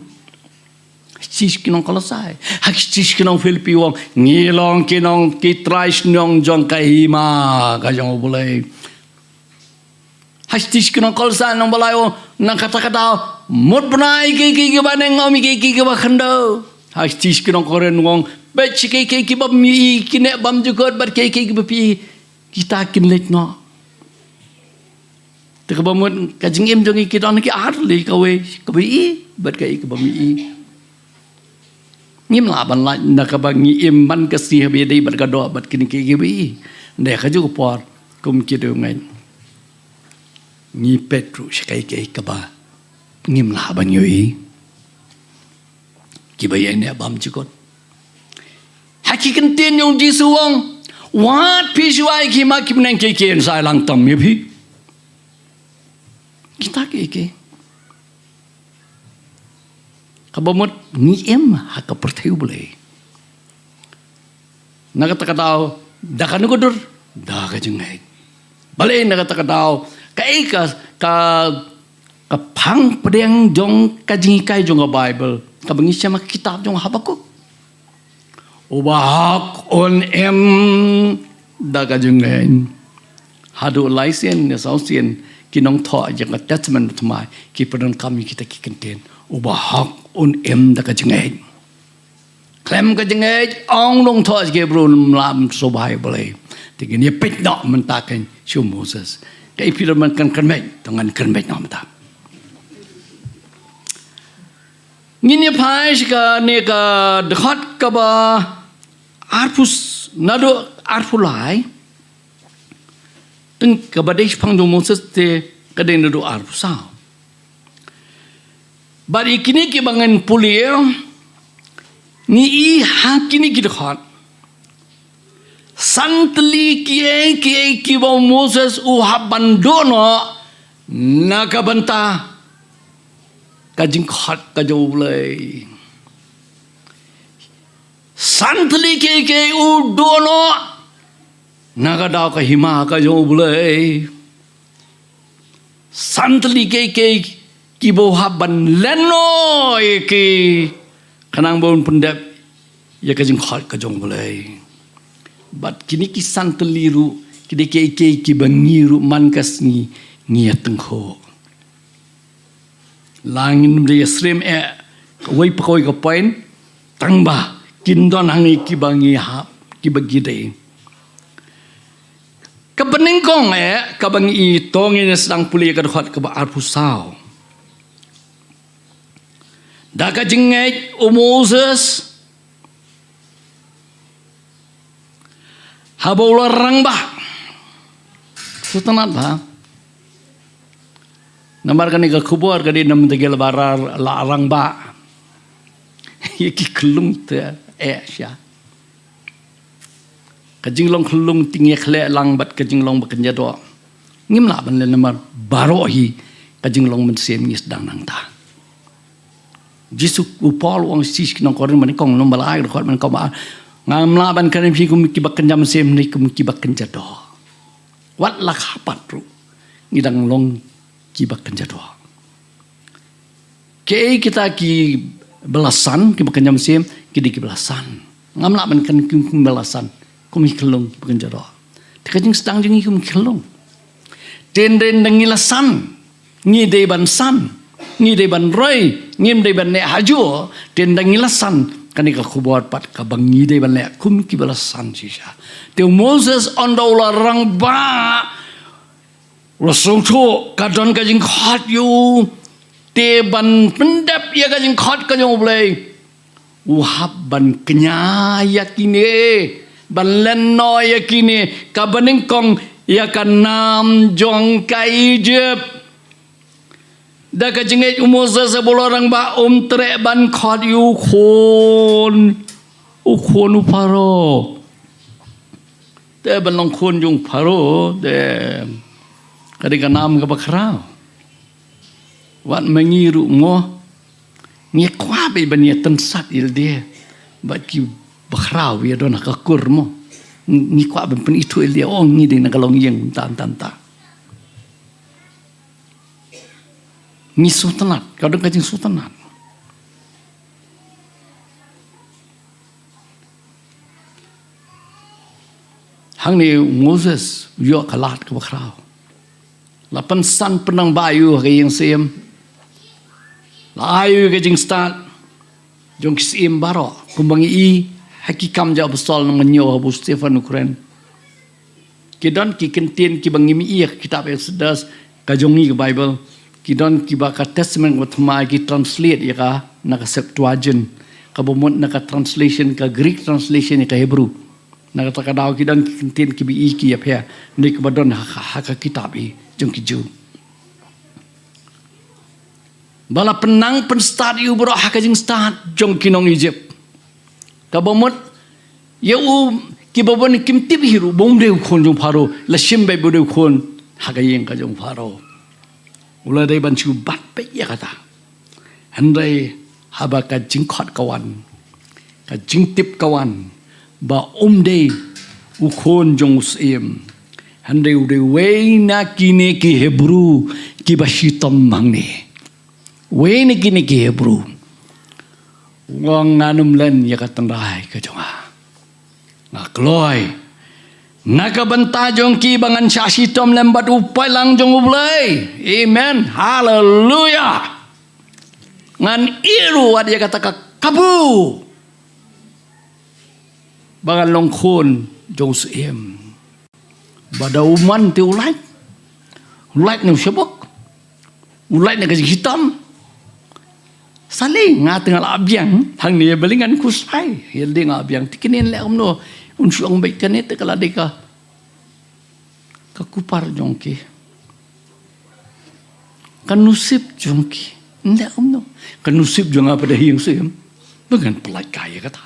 sis kinong kalasai hak sis kinong Filipi wang ngilong kinong ki trais nyong jong ka hima ka jong boleh hastis kena kolsa nang balayo nang kata-kata mut benai ki baneng ngomi ki bakhando hastis kena koren wong bet ki bam mi kine bam jukot bar ki bapi kita kin lek no te ka bamut ka jingim jongi ki don ki arli ka we ka bi bat ka bam mi ngim la ban la na ka bangi im ban ka si be dei bat ka do bat kin ki bi ne ka ju por kum ki do ngai ni Petrus kai kaba ngim la ban yoi ki bayan ne bam chikot hakikan tin yung disuwang wat pisuai ki ma ki nang ke sai lang tam mi phi kita ke kabamot ni em haka pertheu boleh nakata dakan ko dur da ka jengai balai nakata kai ka phang pedeng jong ka jingi kai jong Bible ka bangi sama kitab jong Habakuk ubahak on em da ka jeng hadu laisen ne sausien kinong tho jang attachment thmai ki pedon kami kita ki kenten ubahak on em da ka jeng klem ka jeng ong long tho ke bro lam so Bible tigin ye pit no mentaken shu Moses kai firman kan kermet dengan kermet nama ta ngini phai ka ne ka dekhat ka ba arpus nado arpulai teng ka badesh phang do Moses te ka den do arpusa bari kini ki bangan pulia ni i hakini ki dekhat santli ki ba Moses uhabandono nakabanta kajing khat ka jolai santli ke udono naga daw ka hima ka jong bulay santli ke kibohaban leno ki kanang bon pendap ya ka jing khot ka jong bulay bat kini ki santli ru kide ke bangiru mankas ni tengho langin de srem wai pakoi ka point tangba kindon hangi ki bangi ha ki bagi de kabeningkong kabangi tong ini sedang pulih ka khot ka ba arpusau daka jingait Moses habola rangba sutanat ba namar kani ka khubor kadi nam tegel barar la rangba yaki kelung te sya kajing long kelung tingye khle lang bat kajing long bakanja do ngim la ban le namar baro hi kajing long men sem ngis dang nang ta jisu upol wang sis kinong korin man kong nom balai khot man ko ba ngam la ban kan phi kum ki bakanja sem ni kum ki bakanja do wat la khapat ru ngidang long ki bakanja do ke kita ki belasan ki bakanja sem ki di ki belasan ngam la ban kan kum belasan kum kelong bakanja do tekajing sedang jing kum kelong den dangilasan ngi de ban san ngi de ban roi ngim de ban ne haju den dangilasan kani ka khubor pat ka bangi de ban le kum ki belasan sisa te Moses ondola rang ba rasung tho kadon ka jing khat yu te ban pendap ya ka jing khat ka jong blai uhab ban kenya yakine ban lenno yakine ka baning kong ya ka nam jong ka Egypt da ka jingait Moses bola rang ba tre ban khat yu khon u paro te ban long khon jung paro de kadika nam ka bakrao wat mangiru ngo nge kwa be ban ye tensat il de ba ki bakrao ya don ka kurmo ni kwa ben pen itu il de ong ni de na kalong yeng tan ni sultanat kadang kajing sultanat hang ni Moses yo kalat ka bakrao lapan san penang bayu ka yang sem la ayu ka jing start jong kisim baro kumbangi i hakikam ja bestol nang menyo Abu Stefan Ukren kidan ki kentin ki bangi mi i kitab yang sedas ka jongi ka Bible kidon kibaka testament watma ki translate ya ka naka Septuagint ka bomot naka translation ka Greek translation ka Hebrew naka takadaw kidon kintin kibi iki ya phe ni ka badon ha kitab i jong ki ju bala penang pen start yu bro ha ka jing start jong kinong Egypt ka bomot ya ki babon kim tip hiru bom de khon jong pharo la shimbe bo de khon ha ka yeng ka jong pharo ulai dai ban chu bat pe ya kata handai haba ka jing khot kawan ka jing tip kawan ba de u khon jong sem handai u de we na kine ki Hebrew ki ba shitam mangne we ni kine ki Hebrew wang nganum len ya katan rai ka jonga ngakloi naka bantajong ki bangan syasi tom lembat upai lang jong ublay amen haleluya ngan iru ada kata kabu bangan long khon jong sem bada uman te ulai ni syabok ulai ni kasi hitam saling ngatengal abyang hang ni belingan kusai yelde ngabyang tikinin le amno unsyong baik kan itu kalau deka kakupar jongki kanusip jongki ndak umno kanusip jong apa dah yang sem dengan pelai kaya kata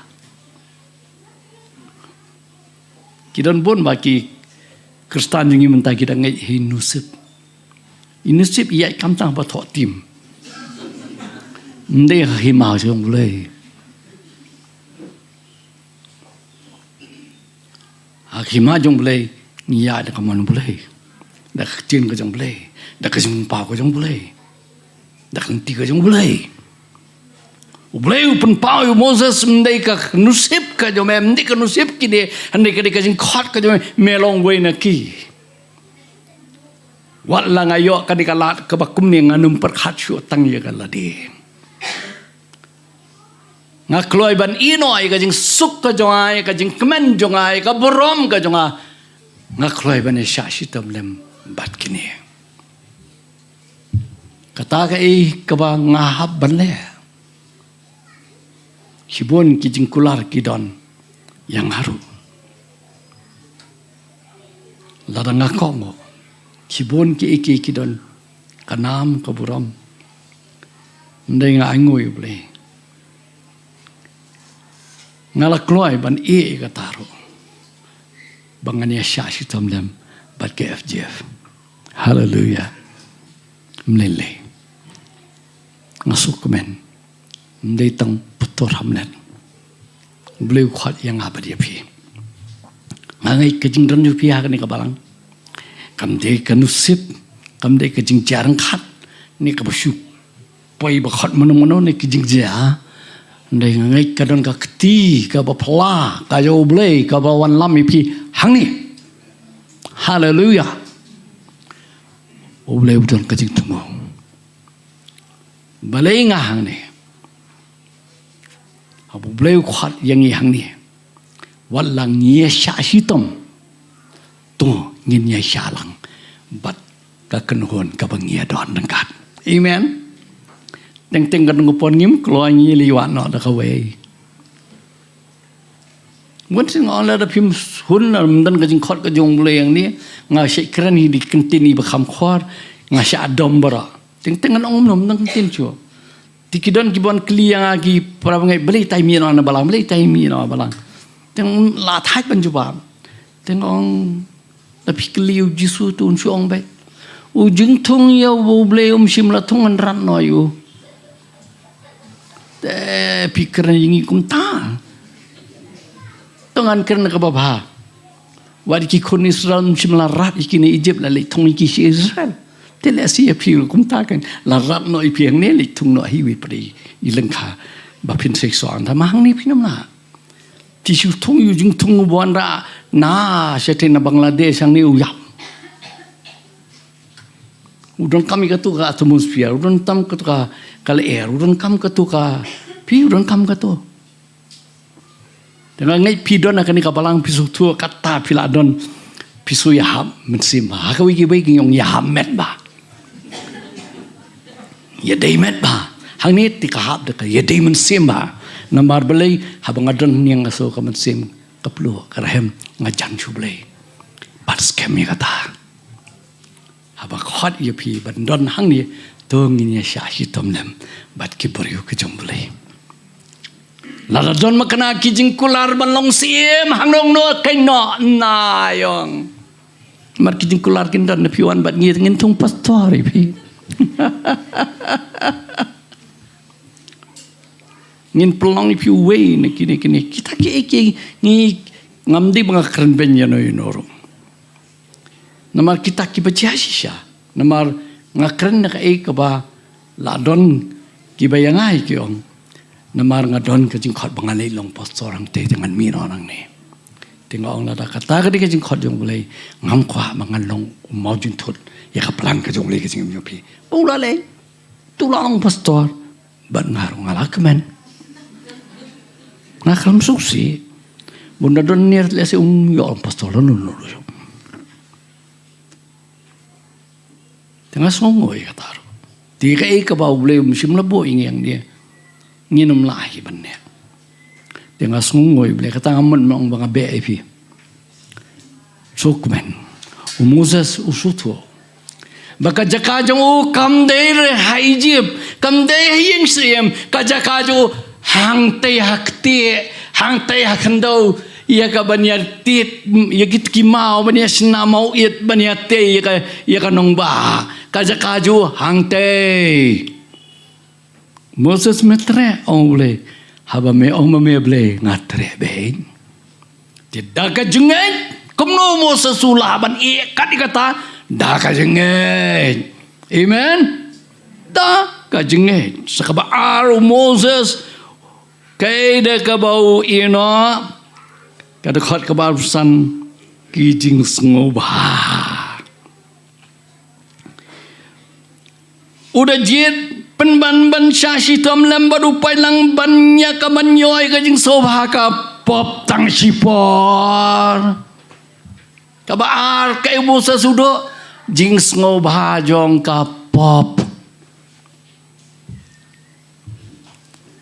kidan bon baki Kristan jongi mentah kita ngai hinusip inusip iya kamtang ba thok tim nde himau jong boleh khima jong boleh nia dak man boleh dak chin ka jong boleh dak jong pa ka jong boleh dak ti ka jong boleh boleh pun pa Moses mendai ka nusip ka jong mem dik ka nusip ki de handai ka dik ka jong khot ka jong melong we na ki wat lang ayo ka dik lat ka bakum ni nganum perkhat shu tang ya ka ladi nga kloy ban inoi ka jing suk ka jongai ka jing kemen jongai ka borom ka jonga nga kloy ban sha shitam lem bat kini kata ka ka ba nga hab ban le hibon ki jing kular ki don yang haru lada nga kongo hibon ki ki don kanam ka borom ndai nga angoi ble ngala kloy ban ka taro bangania sha shitam lem bat ke FGF hallelujah mlele ngasuk men ndai tang putor hamlet bleu khat yang apa dia pi ngai ke jing ran pi ha ni ka balang kam de kanusip kam de ke jing jarang khat ni ka basu poi ba khat mono ni ke jing ja ndai ngai ka don ka kti ka ba phla ka yo blei ka ba wan lam pi hang ni hallelujah o blei don ka jing tumo balai nga hang ni abu blei khat yang i hang ni walang ye sha hitom to ngin ye sha lang bat ka kan hon ka bang ye don nang kat amen teng kan ngupon ngim kloy ngi liwat no da kawe mun sing on la da phim hun na dan ka jing khot ka jong ble yang ni nga she kran hi di kentini ba kham khwar nga sha dom bara teng an om nom nang tin chu tikidon kibon kli yang agi pra ngai beli tai mi no na balang beli tai mi no balang teng la thai ban ju ba teng ong da phikliu jisu tun chu ong ba u jing thung yo bu ble sim la thung an ran no yu pikiran yang ikum ta tongan kerana kababha wadi ki kon Israel mshimla rat ikini Egypt la le thong ki Israel tele si api kum ta kan la rat no ipi ang ne le thung no hi wi pri ilengkha ba phin sek so an ta mang ni phinam na ti shu thong yu jing thong bon ra na sete na Bangladesh ang ni u yap udon kami ka tu ka atmosphere udon tam ka tu ka kal air udon kam ka tu ka pi udon kam ka tu dengan ngai pi don akan ka balang pisu tu kata piladon pisu ya ham mensim ha ka wi ki bai ki yong ya ham met ba ya dei met ba hang ni ti ka hab de ka ya dei mensim ba namar belai habang adon yang aso ka mensim ka plu ka rahem ngajan chu belai pat scam ya kata haba khot ye pi ban don hang ni to ngin ya sha hi tom lem bat ki boriu ke jombule la don makna ki jing kular ban long sim hang nong no kai no na yong mar ki jing kular kin don pi wan bat ngi ngin tung pastor pi ngin pelong pi we ne kini kita ki ni ngamdi bang keren ben ya no yunoro namar kita ki baca shisha namar ngakren na kai ka ba la don ki bayangai ki ong namar ngadon ka jing khot bangalai long pastor ang te dengan mi no nang ne tingong la da kata ka jing khot jong bulai ngam kwa mangan long mau jin thut ya ka plan ka jong le ka jing mi pi ula le tu long pastor ban ngar ngala kemen ngakram suksi bunda don nier le se yo pastor lo no tengah songoi kata ro tiga ka ba ble musim labo yang dia nginum lahi banne tengah songoi ble kata amon mong banga be pi sokmen Moses usuto baka jakajong kam de haijib kam de hing siem ka jakaju hang te hakti hang te hakndo ia ka banya tit ia git ki mau banya sna mau it banya te ia ka nong ba kaja kaju hang te Moses metre ongle haba me ble ngatre be tidak ka jungai Kumno Moses sulaban kat kata da ka jengej. Amen. Da ka jengej. Sakabaar Moses kay da ka bau ino kada khot ka ba san ki jing sngoba. Udah jit penban syasi tom lembar upai lang banyak ka manyoy ka jing sobha ka pop tang sipor. Kabaar kay Moses sudo jing sngoba jong ka pop.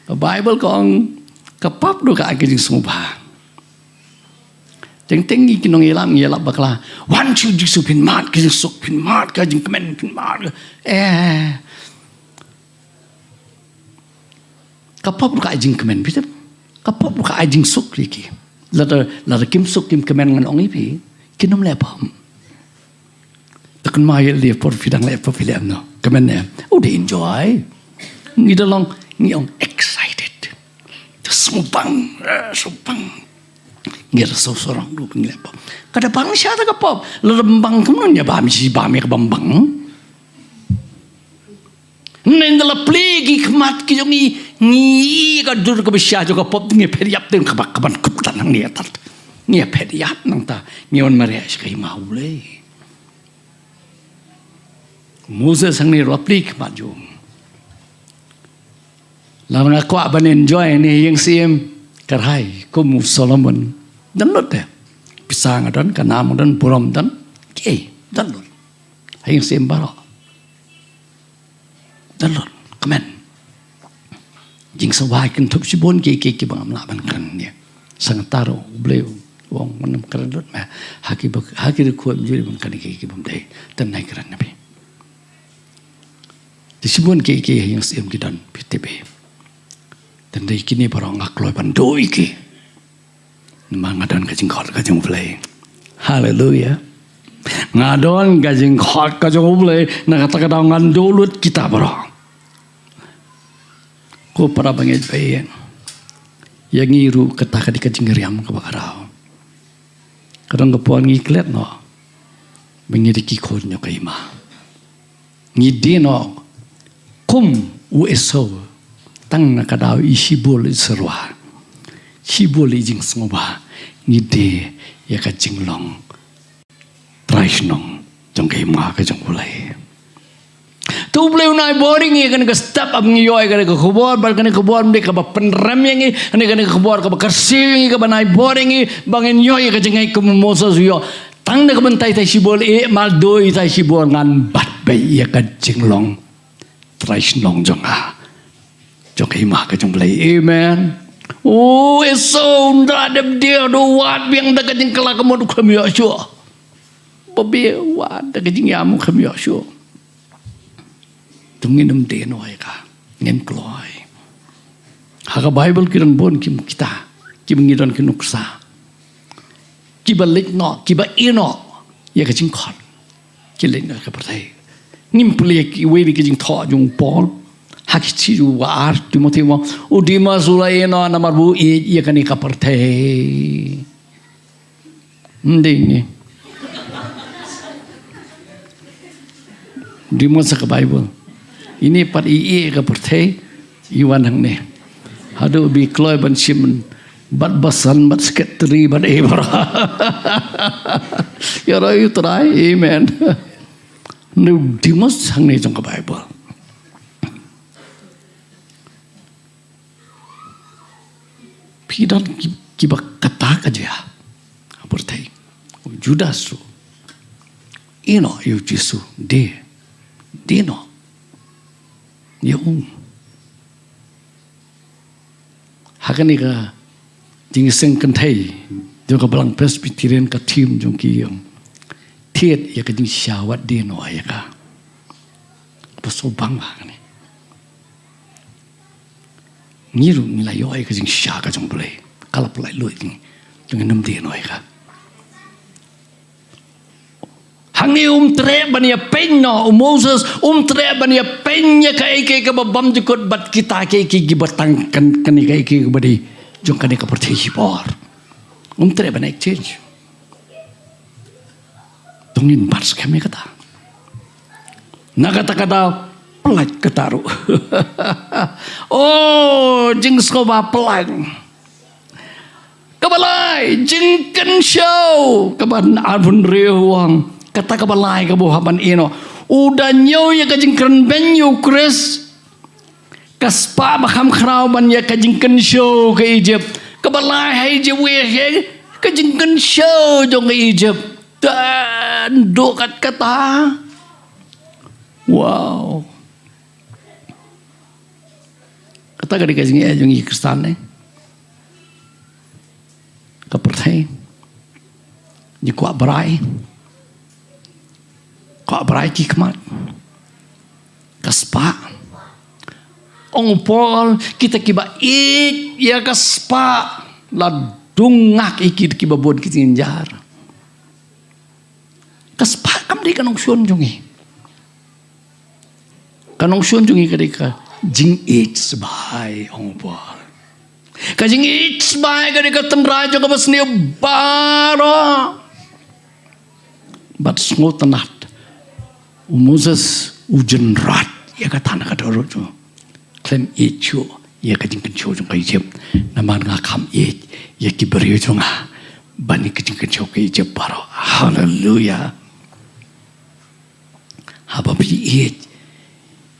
Ka Bible kong ka pop do ka jing sngoba. Jeng tengi kinong ilam ngelap bakla. Wan chu jing supin mat ka jing sok pin mat ka jing kemen pin mat. Kapop ka ajing kemen bitap. Kapop ka ajing sok liki. Lada kim sok kim kemen ngan ong ipi. Kinom lepam. Takun mayel dia por fidang lepa film no. Kemen ne. Udah enjoy. Ngi dalong ngi ong excited. Sumpang. Ngira sorang du ngi lepa. Kada bang siya ta kapop. Lada bang kemen nya bami si bami ka bambang. Nendala plegi kemat ki ngi ka dur ka besya jo ka pop ngi periap ten ka kaban kutan nang ni atat ngi periap nang ta ngi on mare as kai maule Moses sang ni rapli kemat jo lang aku ban enjoy ni yang sim karhai ko mu Solomon dan lot de pisang dan kanam dan buram dan ke dan lot yang sim baro Dalon, kemen. Jing sawai kan tup si bon ke bang amla ban kan dia. Sang taro bleu wong manam keredot ma haki ku juri ban kan ke bam dai tan nai keran nabi. Di si bon ke yang sem kidan PTB. Dan dai kini barang akloi ban doi ke. Mangadan ka jing khot ka jing play. Hallelujah. Ngadon ka jing khot ka jing play na kata kata ngandolut kita barang. Ko para bangit bayan yang iru kata di kajingeriam ke bakarau kadang kepuan ngiklet no mengiriki konyo kaima ngidi no kum ueso tang nakadau isibol iserwa sibol ijing smoba ngidi ya kajinglong traisnong jong kaima ka jong ulai tu boleh unai boring ye kan ke step ab ngiyoy kan ke khobor bal kan khobor mde ka penram yang ni kan khobor ka kersi ka banai boring bangin yoy ka jengai ke Moses yo tang de ka bentai tai sibol mal doi tai sibol ngan bat bai ye ka jinglong trais nong jonga jokai ma ka jong play amen oh eso nda de dia do wat biang da ka jing kala ka mod kham yo syo babe wat da ka jing yamu kham yo syo tungin de noy ka ngem kloy haga Bible kiran bon kim kita kim ngidan kinuksa kiba lik no kiba ino ya ka jing khon kilen ka pertai ngim pli ki we ki jing tho jung Paul hak chi ju war Timothy mo udima sulai no namar bu ya kan ka pertai nding di masa ke Bible ini pat ii ka pertai iwan hang ne hadu bi kloy ban sim bat basan bat sekretari bat ebra ya rai try amen nu dimas hang ne jong ka Bible pidan kiba kata aja pertai Judas su ino yu Jesu de no yung hakani ka jing seng kan thai jo ka balang Presbyterian ka team jong ki yung thiet ya ka jing syawat de no ya ka paso bang ba ni ngiru ni la yo ai ka jing sha ka jong play kala play lo jing nam de no ya ka hangi tre bania penno Moses tre bania penya kai ka babam jukut bat kita kai gibatang kan kai badi jong kan ka perthi bor tre bania exchange tungin bars kami kata. Nakata-kata pelat ketaru. Oh, jing skoba pelang. Kabalay, jing kan show. Kaban arun rewang. Kata kabalay kabuhaban ino. Udah nyaw ya kajing keren benyo Chris. Kaspa bakam keraw ban ya kajing kan show ke Egypt. Kabalay hai je weh kajing kan show jong ke Egypt. Dan dokat kata. Wow. Kata ka di kajing jong i Kristan ne. Kapertai. Di kuat berai. Kuat berai kikmat. Kaspa. Ong Paul kita kiba ik ya kaspa la dungak ikit kiba bod kitinjar. Kaspa kam di kanong sion jungi. Kanong sion jungi kadika jing ich sebai ong Paul. Kajing ich sebai kadika tenraja ka basni baro. Bat ngotanat. Moses ujen rat ya katana kadoro jo. Klem ichu ya kajing kencho jong kai jep naman nga kam it ya kiberiyo jong bani kajing kencho kai jep baro. Hallelujah. Haba pi it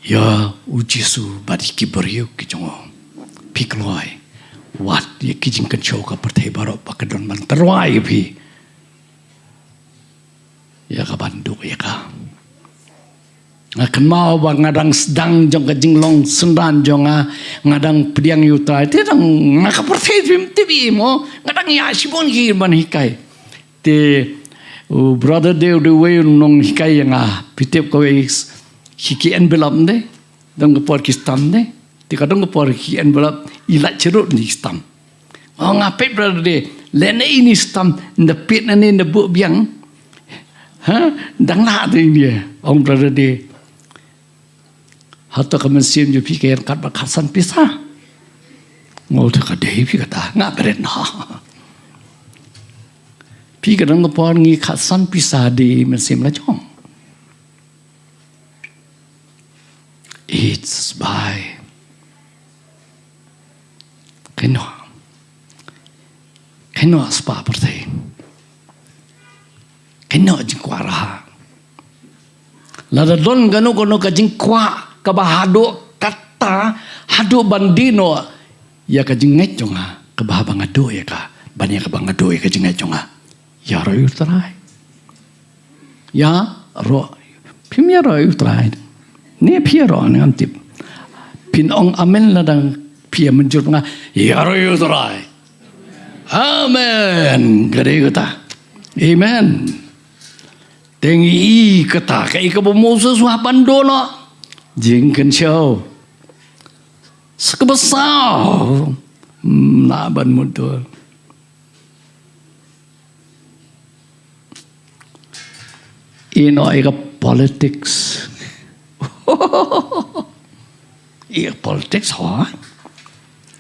ya ujisu bani kiberiyo ki jong pikloi wat ya kajing kencho ka pertai baro pakadon man terwai pi ya ka bandu ya ka ngakan mau bang ngadang sedang jong kajing long sendan jong ngadang pediang yutai te dang ngakaperti TV mo ngadang ya sibon hi ban hikai te brother de way nong hikai yang pitep ko hiki envelope de dong por kistam de te kadang por hiki envelope ilat cerut ni stam oh ngapai brother de lene ini stam the pit na ni the book biang ha dang la de dia ong brother de hatta kamen sim jo pikir kat bakasan pisah ngol ka dei pi kata nga beren na pi kadang ngapon ngi khasan pisah di mesim la jong it's by keno spa pertai keno jingkwara lada don gano ka jingkwa kabahado kata hado bandino ya kajing ngecong kabahaba ngado ya ka bani kabang ngado ya kajing ngecong ya roy utrai ya ro pimya roy utrai ne piero ne antip pinong amen ladang pia menjur nga ya roy utrai amen gede kata amen tengi kata kai ka Moses wa pandono jing kan show sekebesar laban mutul ino ika politics ika politics ha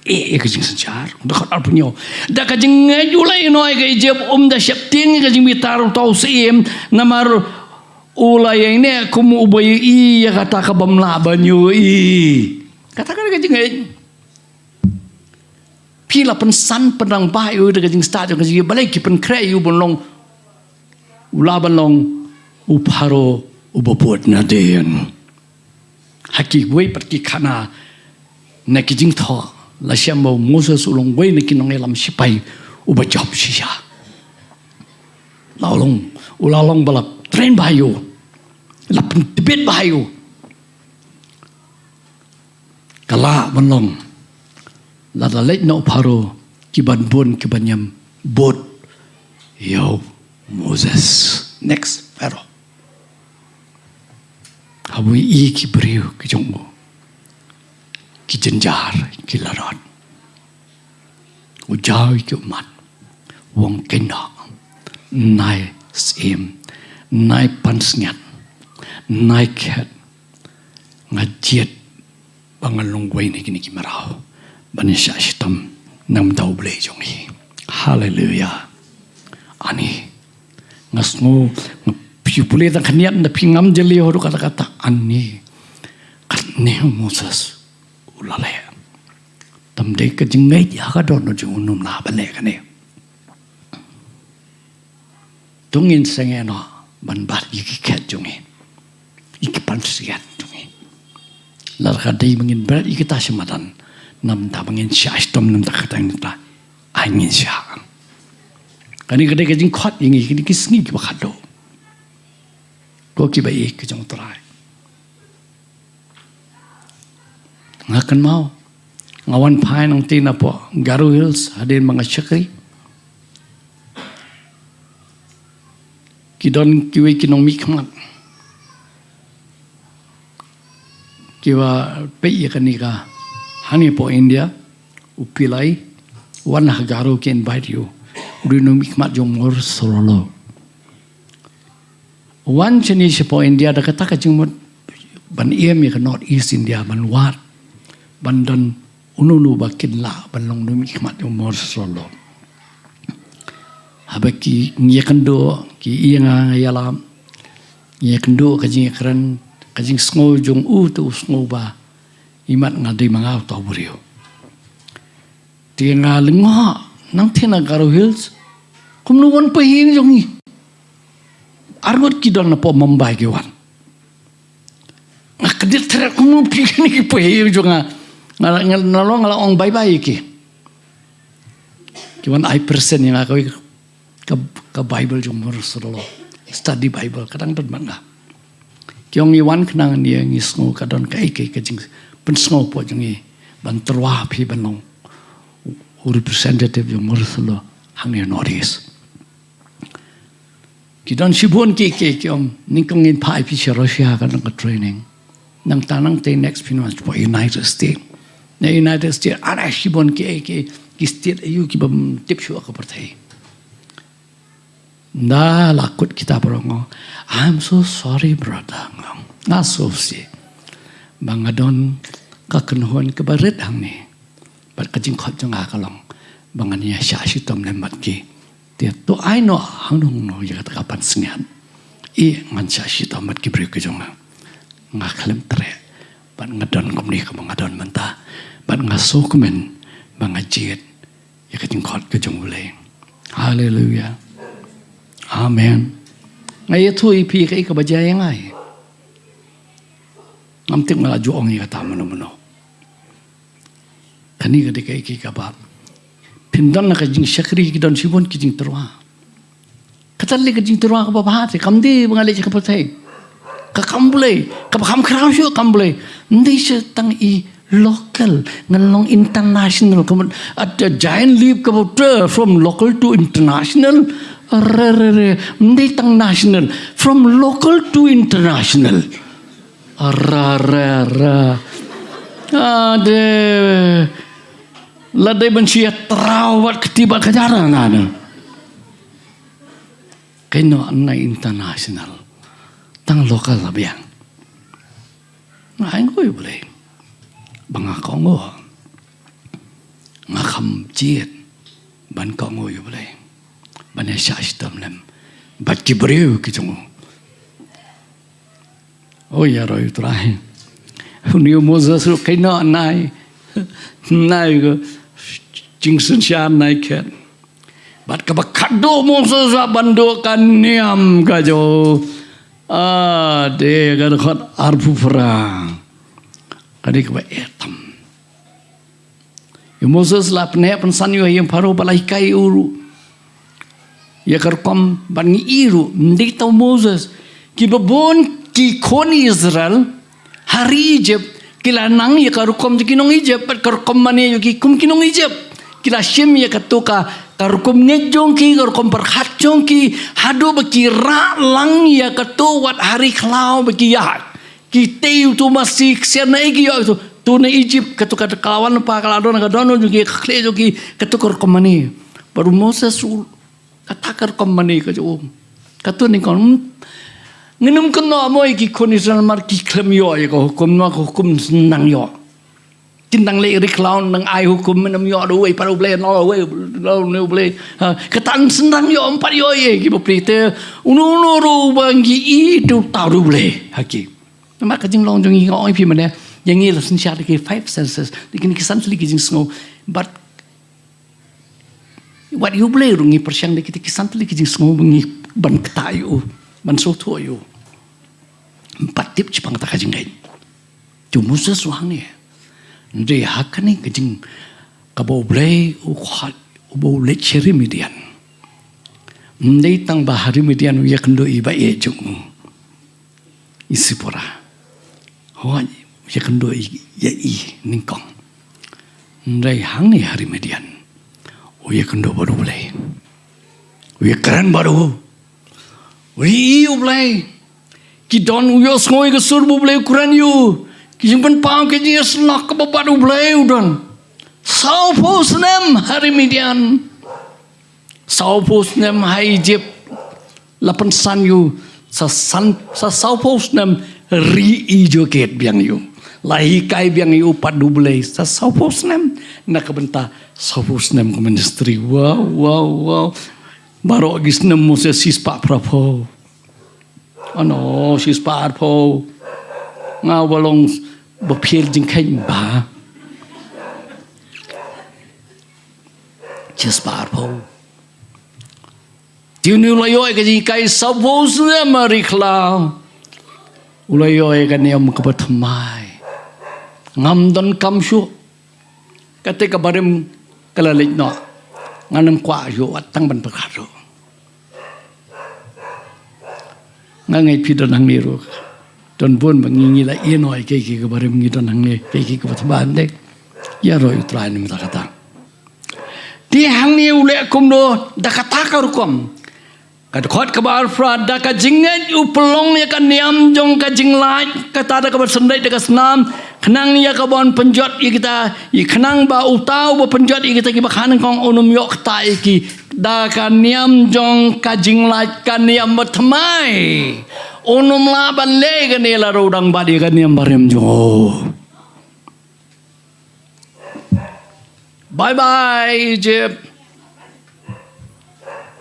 ika jing senjar dekat alpunyo dak kajing ngajulai ino ika ijab da syapting ika jing bitar tau sim namar ulai yang ini kumu ubay ya kata kabam laban yu katakan kajing pila pensan penang payu de kajing start kajing balai ki pen kray yu bonlong ulaban long uparo ubopot na den haki wei perki kana na kajing tho la syambo Moses ulong wei na kinong elam sipai ubajab sisya laulong ulalong balap train bahayu lapan tebet bahayu kala benlong lada lek no paro kiban bon kibanyam bot yo Moses next pero habui i kibriu kijongmo kijenjar kilarat ujau ki umat wong kenda nai sim nai pansnyat nai ket ngajiet bangalong gway ni kini kimarao banisya sitam nam tau blay jongi hallelujah ani ngasngo piu pulih tak keniat na pingam jeli horu kata-kata ani katne Moses ulale tamde ke jengai ya ka don jo unum la bale kane tungin sengeno ban bat iki ket jungi iki pansiat jungi lar kadai mengin berat iki ta sematan nam ta mengin syastom nam ta katang ta angin sya kani kadai ke jing khot ingi ki kisngi ki bakado ko ki bai ke jong trai ngakan mau ngawan pai nang tina po Garo Hills hadin mga syakri kidon kiwi kinong mikmat kiwa pei kanika hani po India upilai wan Garo ki invite you udino mikmat jong mor sololo wan chini po India da kata ka jingmot ban iem ya North East India ban wat ban don ununu bakin la ban long no mikmat jong mor sololo habaki ngekendo ki ianga yalam ngekendo ka jing kran ka jing sngo jong tu sngo ba imat ngadai mangau to burio tianga lenga nang thena Garo Hills kumnu won pahin jong ni argot kidon na po Mumbai ke wan ngakadir ter kumnu pikir ni pahin jong ngalong ong bye ki wan ai persen yang aku ke Bible jong mor solo study Bible kadang don manga kyong iwan kenang dia ngisngo kadon kai ke jing pensngo po jong i ban terwa pi banong representative jong mor solo hang ne notice kidon sibon ki kyong ningkong in pai pi Russia kadang ke training nang tanang te next pinwas po United States na United States ara sibon ki state ayu ki bam tip shu ka pertai na lakut kita berongo I'm so sorry brother na so si bangadon kakenhon ke baret hang ni bat kajing khot jong akalong bangania sya sitom lembat ki dia to I know hang dong no ya kata kapan sengian I ngan sya sitom mat ki bre ke jong ngaklem tre bat ngadon komni ke bangadon menta bat ngasokumen bangajiet ya kajing khot ke jong uleng haleluya amen ngai thu ipi kai ka bajaya ngai ngam tik mala juong i kata mano kani ka dikai ki ka ba pindan na ka jing syakri ki don sibon ki jing terwa katal ka jing terwa ka ba ha te kamdi bangale ka patai ka kambule ka kham khrau shu kambule ndai se tang I local ngalong international come at a giant leap ka from local to international ndai tang national from local to international ade ladai bensia terawat ketiba kejaran ana keno na international tang lokal labiang ngai ngoi boleh bangakongo ngakam jiet ban kongo yo boleh ban sya sistem lem bat ki breu ki jongo oh ya roi trai New Moses keno nai go jingsun sya nai ket bat ka bakado Moses bando kan niam ka jo de ga khot arpu perang kadi ka etam yo Moses la pne pensan yo yang paro balai kai uru ya karkom ban iru ndik tau Moses ki babon ki kon Israel hari Egypt kila nang ya karukom kinong Egypt pat karukom mane yo ki kum kinong Egypt kila shim ya katuka karukom ngejong ki karukom perhat jong ki hado baki ra lang ya katu wat hari klau baki ya ki teu tu masih siana igi yo tu na Egypt katuka kawan pa kalado na kadono jogi khle jogi katuka karukom mane baru Moses katakar kompani ka jo katu ni kon nginum kono mo ki kon Israel mar ki klem yo ko hukum no hukum nang yo tindang le riklaun nang ai hukum menam yo do we paru ble no we no ble ketan sendang yo empat yo ye ki prite uno ro bangi i tu tau do ble haki mak kajing long jong i oi pi mane yang ngi lasin sha ki five senses dikin kisan sli ki jing snow but what you ble rungi persyang de kisan sli ki jing snow bangi ban ktayu ban so to yo empat tip cipang ta kajing ngai cuma sesuang ni Ndri hakani kajing kabo blay ukhat ubo le cheri median. Ndai tang bahari median yakndo iba e jung. Isipora. Hawan yakndo ya i ningkong. Ndai hangi hari median. Yakndo baru blay. Yakran baru. Wi blay. Kidon uyos ngoi ke surbu blay ukuran yu. Kijimpan pang keji selak ke baru blay udan. Saupos nem hari median. Saupos nem hai jep lapan san yu sa saupos nem ri i joget biang yu. Lahi kai biang yu padu blay sa saupos nem nak benta saupos nem ke ministry. Wow. Baru agis nem mose sispa prapo. Ano sispa prapo. Ngau balong bapil jing kain ba. Just barpo. Tiunu layoy ka jing kai sabos na marikla. Ulayoy ka niyam kapatamay. Ngamdan kamsyo. Kate kabarim kalalit no. Nganam kwa yo at tang ban pagkaro. Ngangay pido nang niro. Don pun mengingila inoy kay kabarim ngidon nang ni kay kapatamay dek. Yaro utray ni matakata. Di hang ni ule kum do dakata karukom. Kad khot kabar fra daka jinget u pelong ya kan niam jong ka jinglai kata da kabar sendai da kasnam khnang ya kabon penjot ya kita i khnang ba utau ba penjot ya kita ki bakhan kong onum yok ta ki da ka niam jong ka jinglai ka niam batmai onum la ban le ga ne la rodang ba di ka niam barem jo. Bye Jeb.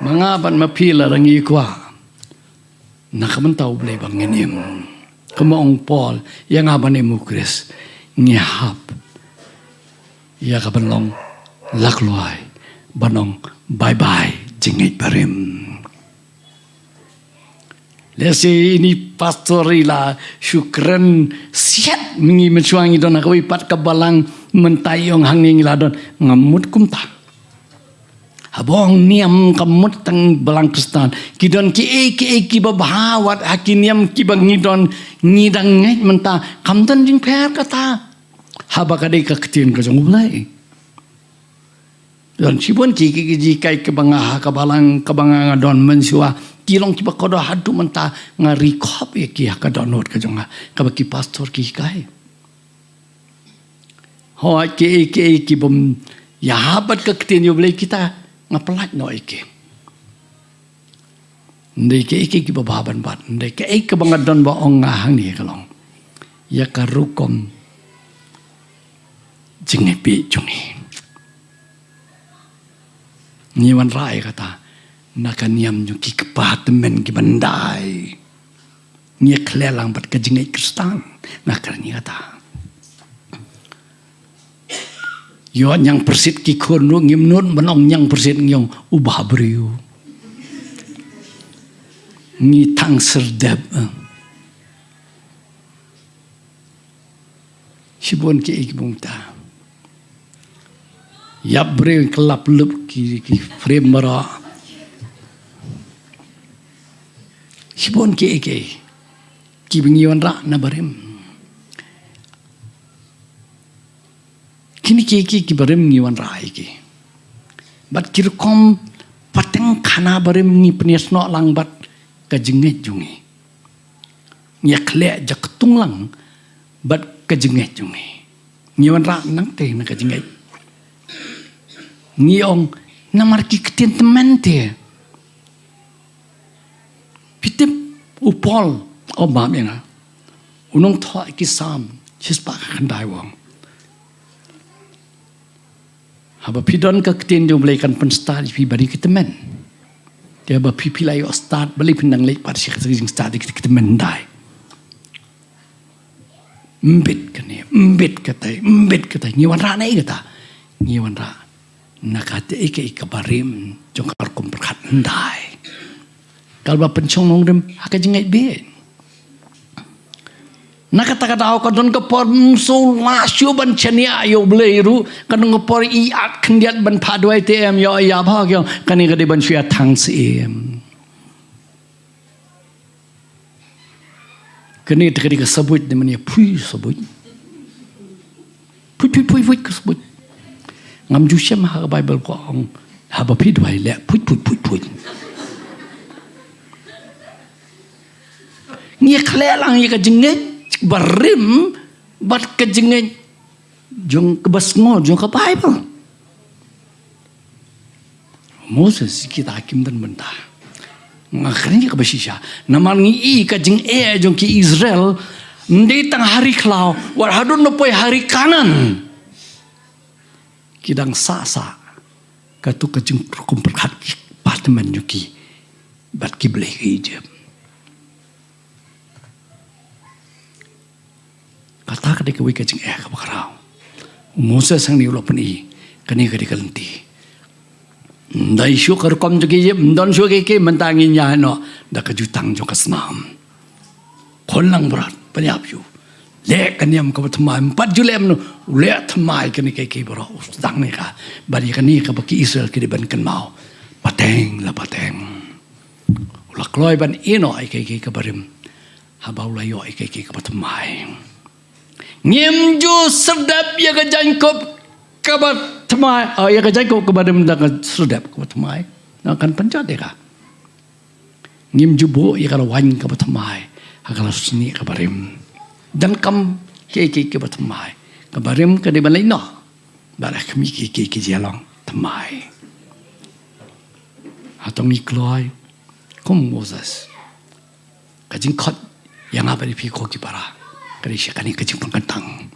Mga ban mapila rangi kwa. Nakamantaw blay bang nganim. Kumaong Paul yang aban emu Chris ngihap. Ya kabanlong lakloy banong bye jingit barim. Lesi ini pastorila syukran siat mingi mencuangi don akawi pat kabalang mentayong hanging ladon ngamut kumta. Habong niam kamut tang balang Kristen kidon ki babawat hakiniam ki bangidon ngidang ngai menta kamdan jing per kata habakade ka ketin ka jong ulai don sibon ki kai ke bangah ka balang ka banganga don mensua kilong ki bakodo hadu menta ngari khop ye ki ka donot ka jong ka baki pastor ki kai ho ki bom ya habat ka ketin yo blai kita ngapelat no ike. Ndai ke ike ki bababan bat. Ndai ke ike bangadon ba ong ngahang ni kalong. Ya karukom jingepi jungi. Niwan rai kata nakaniam yung ki kepatemen ki bandai. Nia klelang bat ka jingai Kristen. Nakarni kata. Yo yang persit ki kono ngimnun menong yang persit ngyong ubah beriu. Ngi tang serdab. Sibon ki ikbungta. Yap beriu kelap lup ki frame mara. Sibon ki bingiwan ra na barim. Kini ki barem ngiwan rai ki. Bat kirkom pateng kana barem ngi penias no lang bat kajinget jungi. Nyak le jaketung lang bat kajinget jungi. Ngiwan ra nang te na kajinget. Ngiong namar ki ketin temen te. Pitip upol obam yang unong tho ki sam sispa kandai wong. haba pidon ka ketin jong boleh kan penstart pi bari kita men dia ba pi pilai start beli pendang lek par sik sing start kita men dai mbit kata ni wan ra nei kata ni wan ra nakate ike barim jong kar kum perkat dai kalba pencong nong dem haka jingai be nakata-kata au kadon ka por so la shu ban chania yo bleiru kadon ka por I at khndiat ban phadwai te em yo ya bha kyo kani ka de ban shia thang si em kani te ka sabut de mania pui sabut pui ka sabut ngam ju shem ha bible ko ong ha ba phi dwai le pui ngi khle lang ye ka jinget barim bat ka jinget jong ka basngo jong ka bible Moses kita hakim dan benda ngakani ka basisha naman ngi ka jing jong ki Israel ndi tang hari klau war hadun no poi hari kanan kidang sasa katu ka jing kum perkat patman yuki bat ki bleh Egypt kata ka de ka wika jing ka bakrao Moses sang ni ulo pani kani ka de kalenti dai shu kar kom jugi don shu ke mentangi nya no da ka jutang jo kasnam kollang berat penyap yu le kaniam ka batmai 4 julem no le thmai kani ke bro dang ni ka bari kani ka baki Israel ke ban kan mau pateng ula kloi ban ino ai ke ka barim habau la yo ai ke ka batmai ngim ju sedap ya ka Jacob ka batmai ya ka Jacob ka barim da ka sedap ka batmai na kan panjat ka ngim ju bo ya ka wan ka batmai hakala sini ka barim dan kam ke batmai ka barim ka de ban lai no barak mi ke jalang tmai atong mi kloi kom Moses ka jing khot yang apa di pi ko ki para ka ri shakani ka jing pangkatang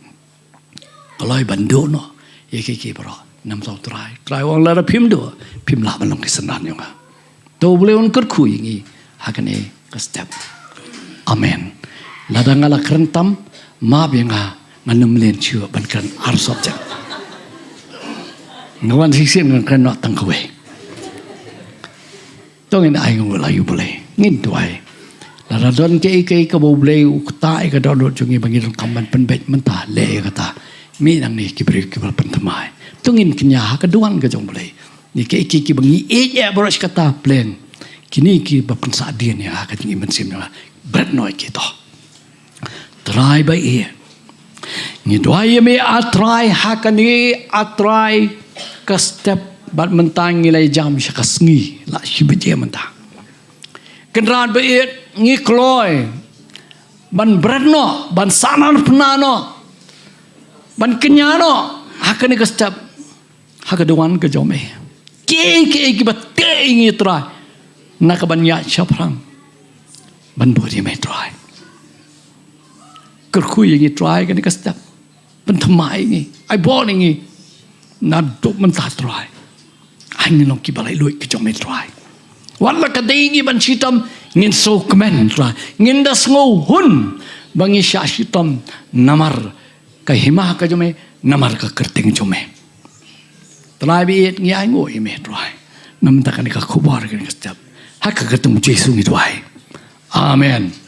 kloi bando no ye ke para nam sau try wang la phim do phim la ban long ki sanan yo nga to bole on kar khu yi hakane ka step amen ladang ala kerentam ma benga manum len chu ban kan ar subject ngawan sisen kan no tang kwe tongin ai ngul la yu bole ngin tuai la radon ke ka bo bole ukta ka do jungi bangir kamban pen bet menta le ka ta mi nang ni ki bre ki bal pen thamai tongin knya ha ka duan ka jong bole ni ke bangi ya boros kata plan kini ki bapan sa dia ni ha ka tingi men sim na berat noi ki to try by ear ni doai me a try hakani a try ka step bat mentang nilai jam syakasngi la shibeje mentang kenran by ear ngi kloi ban beratno ban sanan penano ban kenyano hakani ka step hakaduan ka jome ke bat ke ngi try nakaban ya chaprang ban bodi me try kerkui yang try kan ka step ban thamai ngi ai bon ngi na dok man ta try ai ngi long ki balai loi ki jom me try wala ka dei ngi ban chitam ngin so kmen try ngin das ngo hun bangi sha chitam namar ka hima ka jome namar ka kerting jome try bi et ngi ai ngoi me try nam ta kan ka khubar kan ka step hak ka ketemu Yesus ngi try amen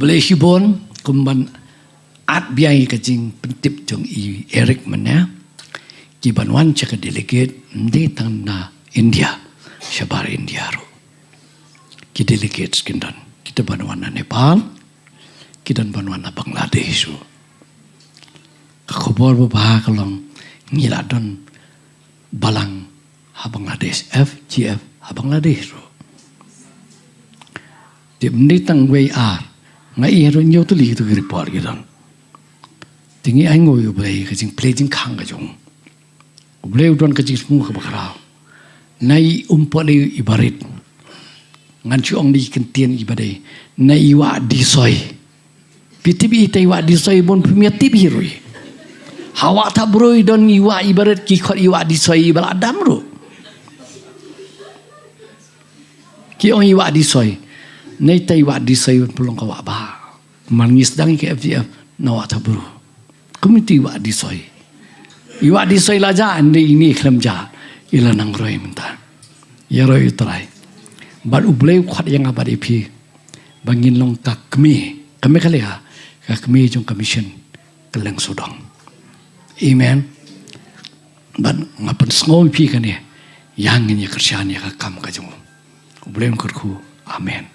boleh hibon kumban at biai ka jing pentip jong I Eric mana ki banwan cha ka delegate ndi tang na India shabar India ro ki delegate skindan kita banwan na Nepal kita banwan na Bangladesh ro ka khobor ba ka long ngila don balang ha Bangladesh FGF ha Bangladesh ro tim ndi tang wei ar ngai ro nyo tu li tu report gidan tingi ai ngoi ble ka jing play jing khang ga jong ble udon ka jing smu ka bakra nai umpale ibarit ngan chuong di kentien ibadai nai wa disoi pitibi tai wa disoi bon pimiati birui hawa ta broi don iwa ibarat ki khot iwa disoi bal adam ro ki ong iwa disoi nei tai wa disoi pulong ka wa ba mangis dang ke FGF na wa ta bro komiti wa disoi iwa disoi la ja ande ini khlam ja ila nang roi menta ya roi trai bal ublei khat yang abad ipi bangin long ka kami kale ha ka kami jong commission kelang sodong amen ban ngapan sngo pi kan ya yang ni kerjaan ya kam ka jong ublei kurku amen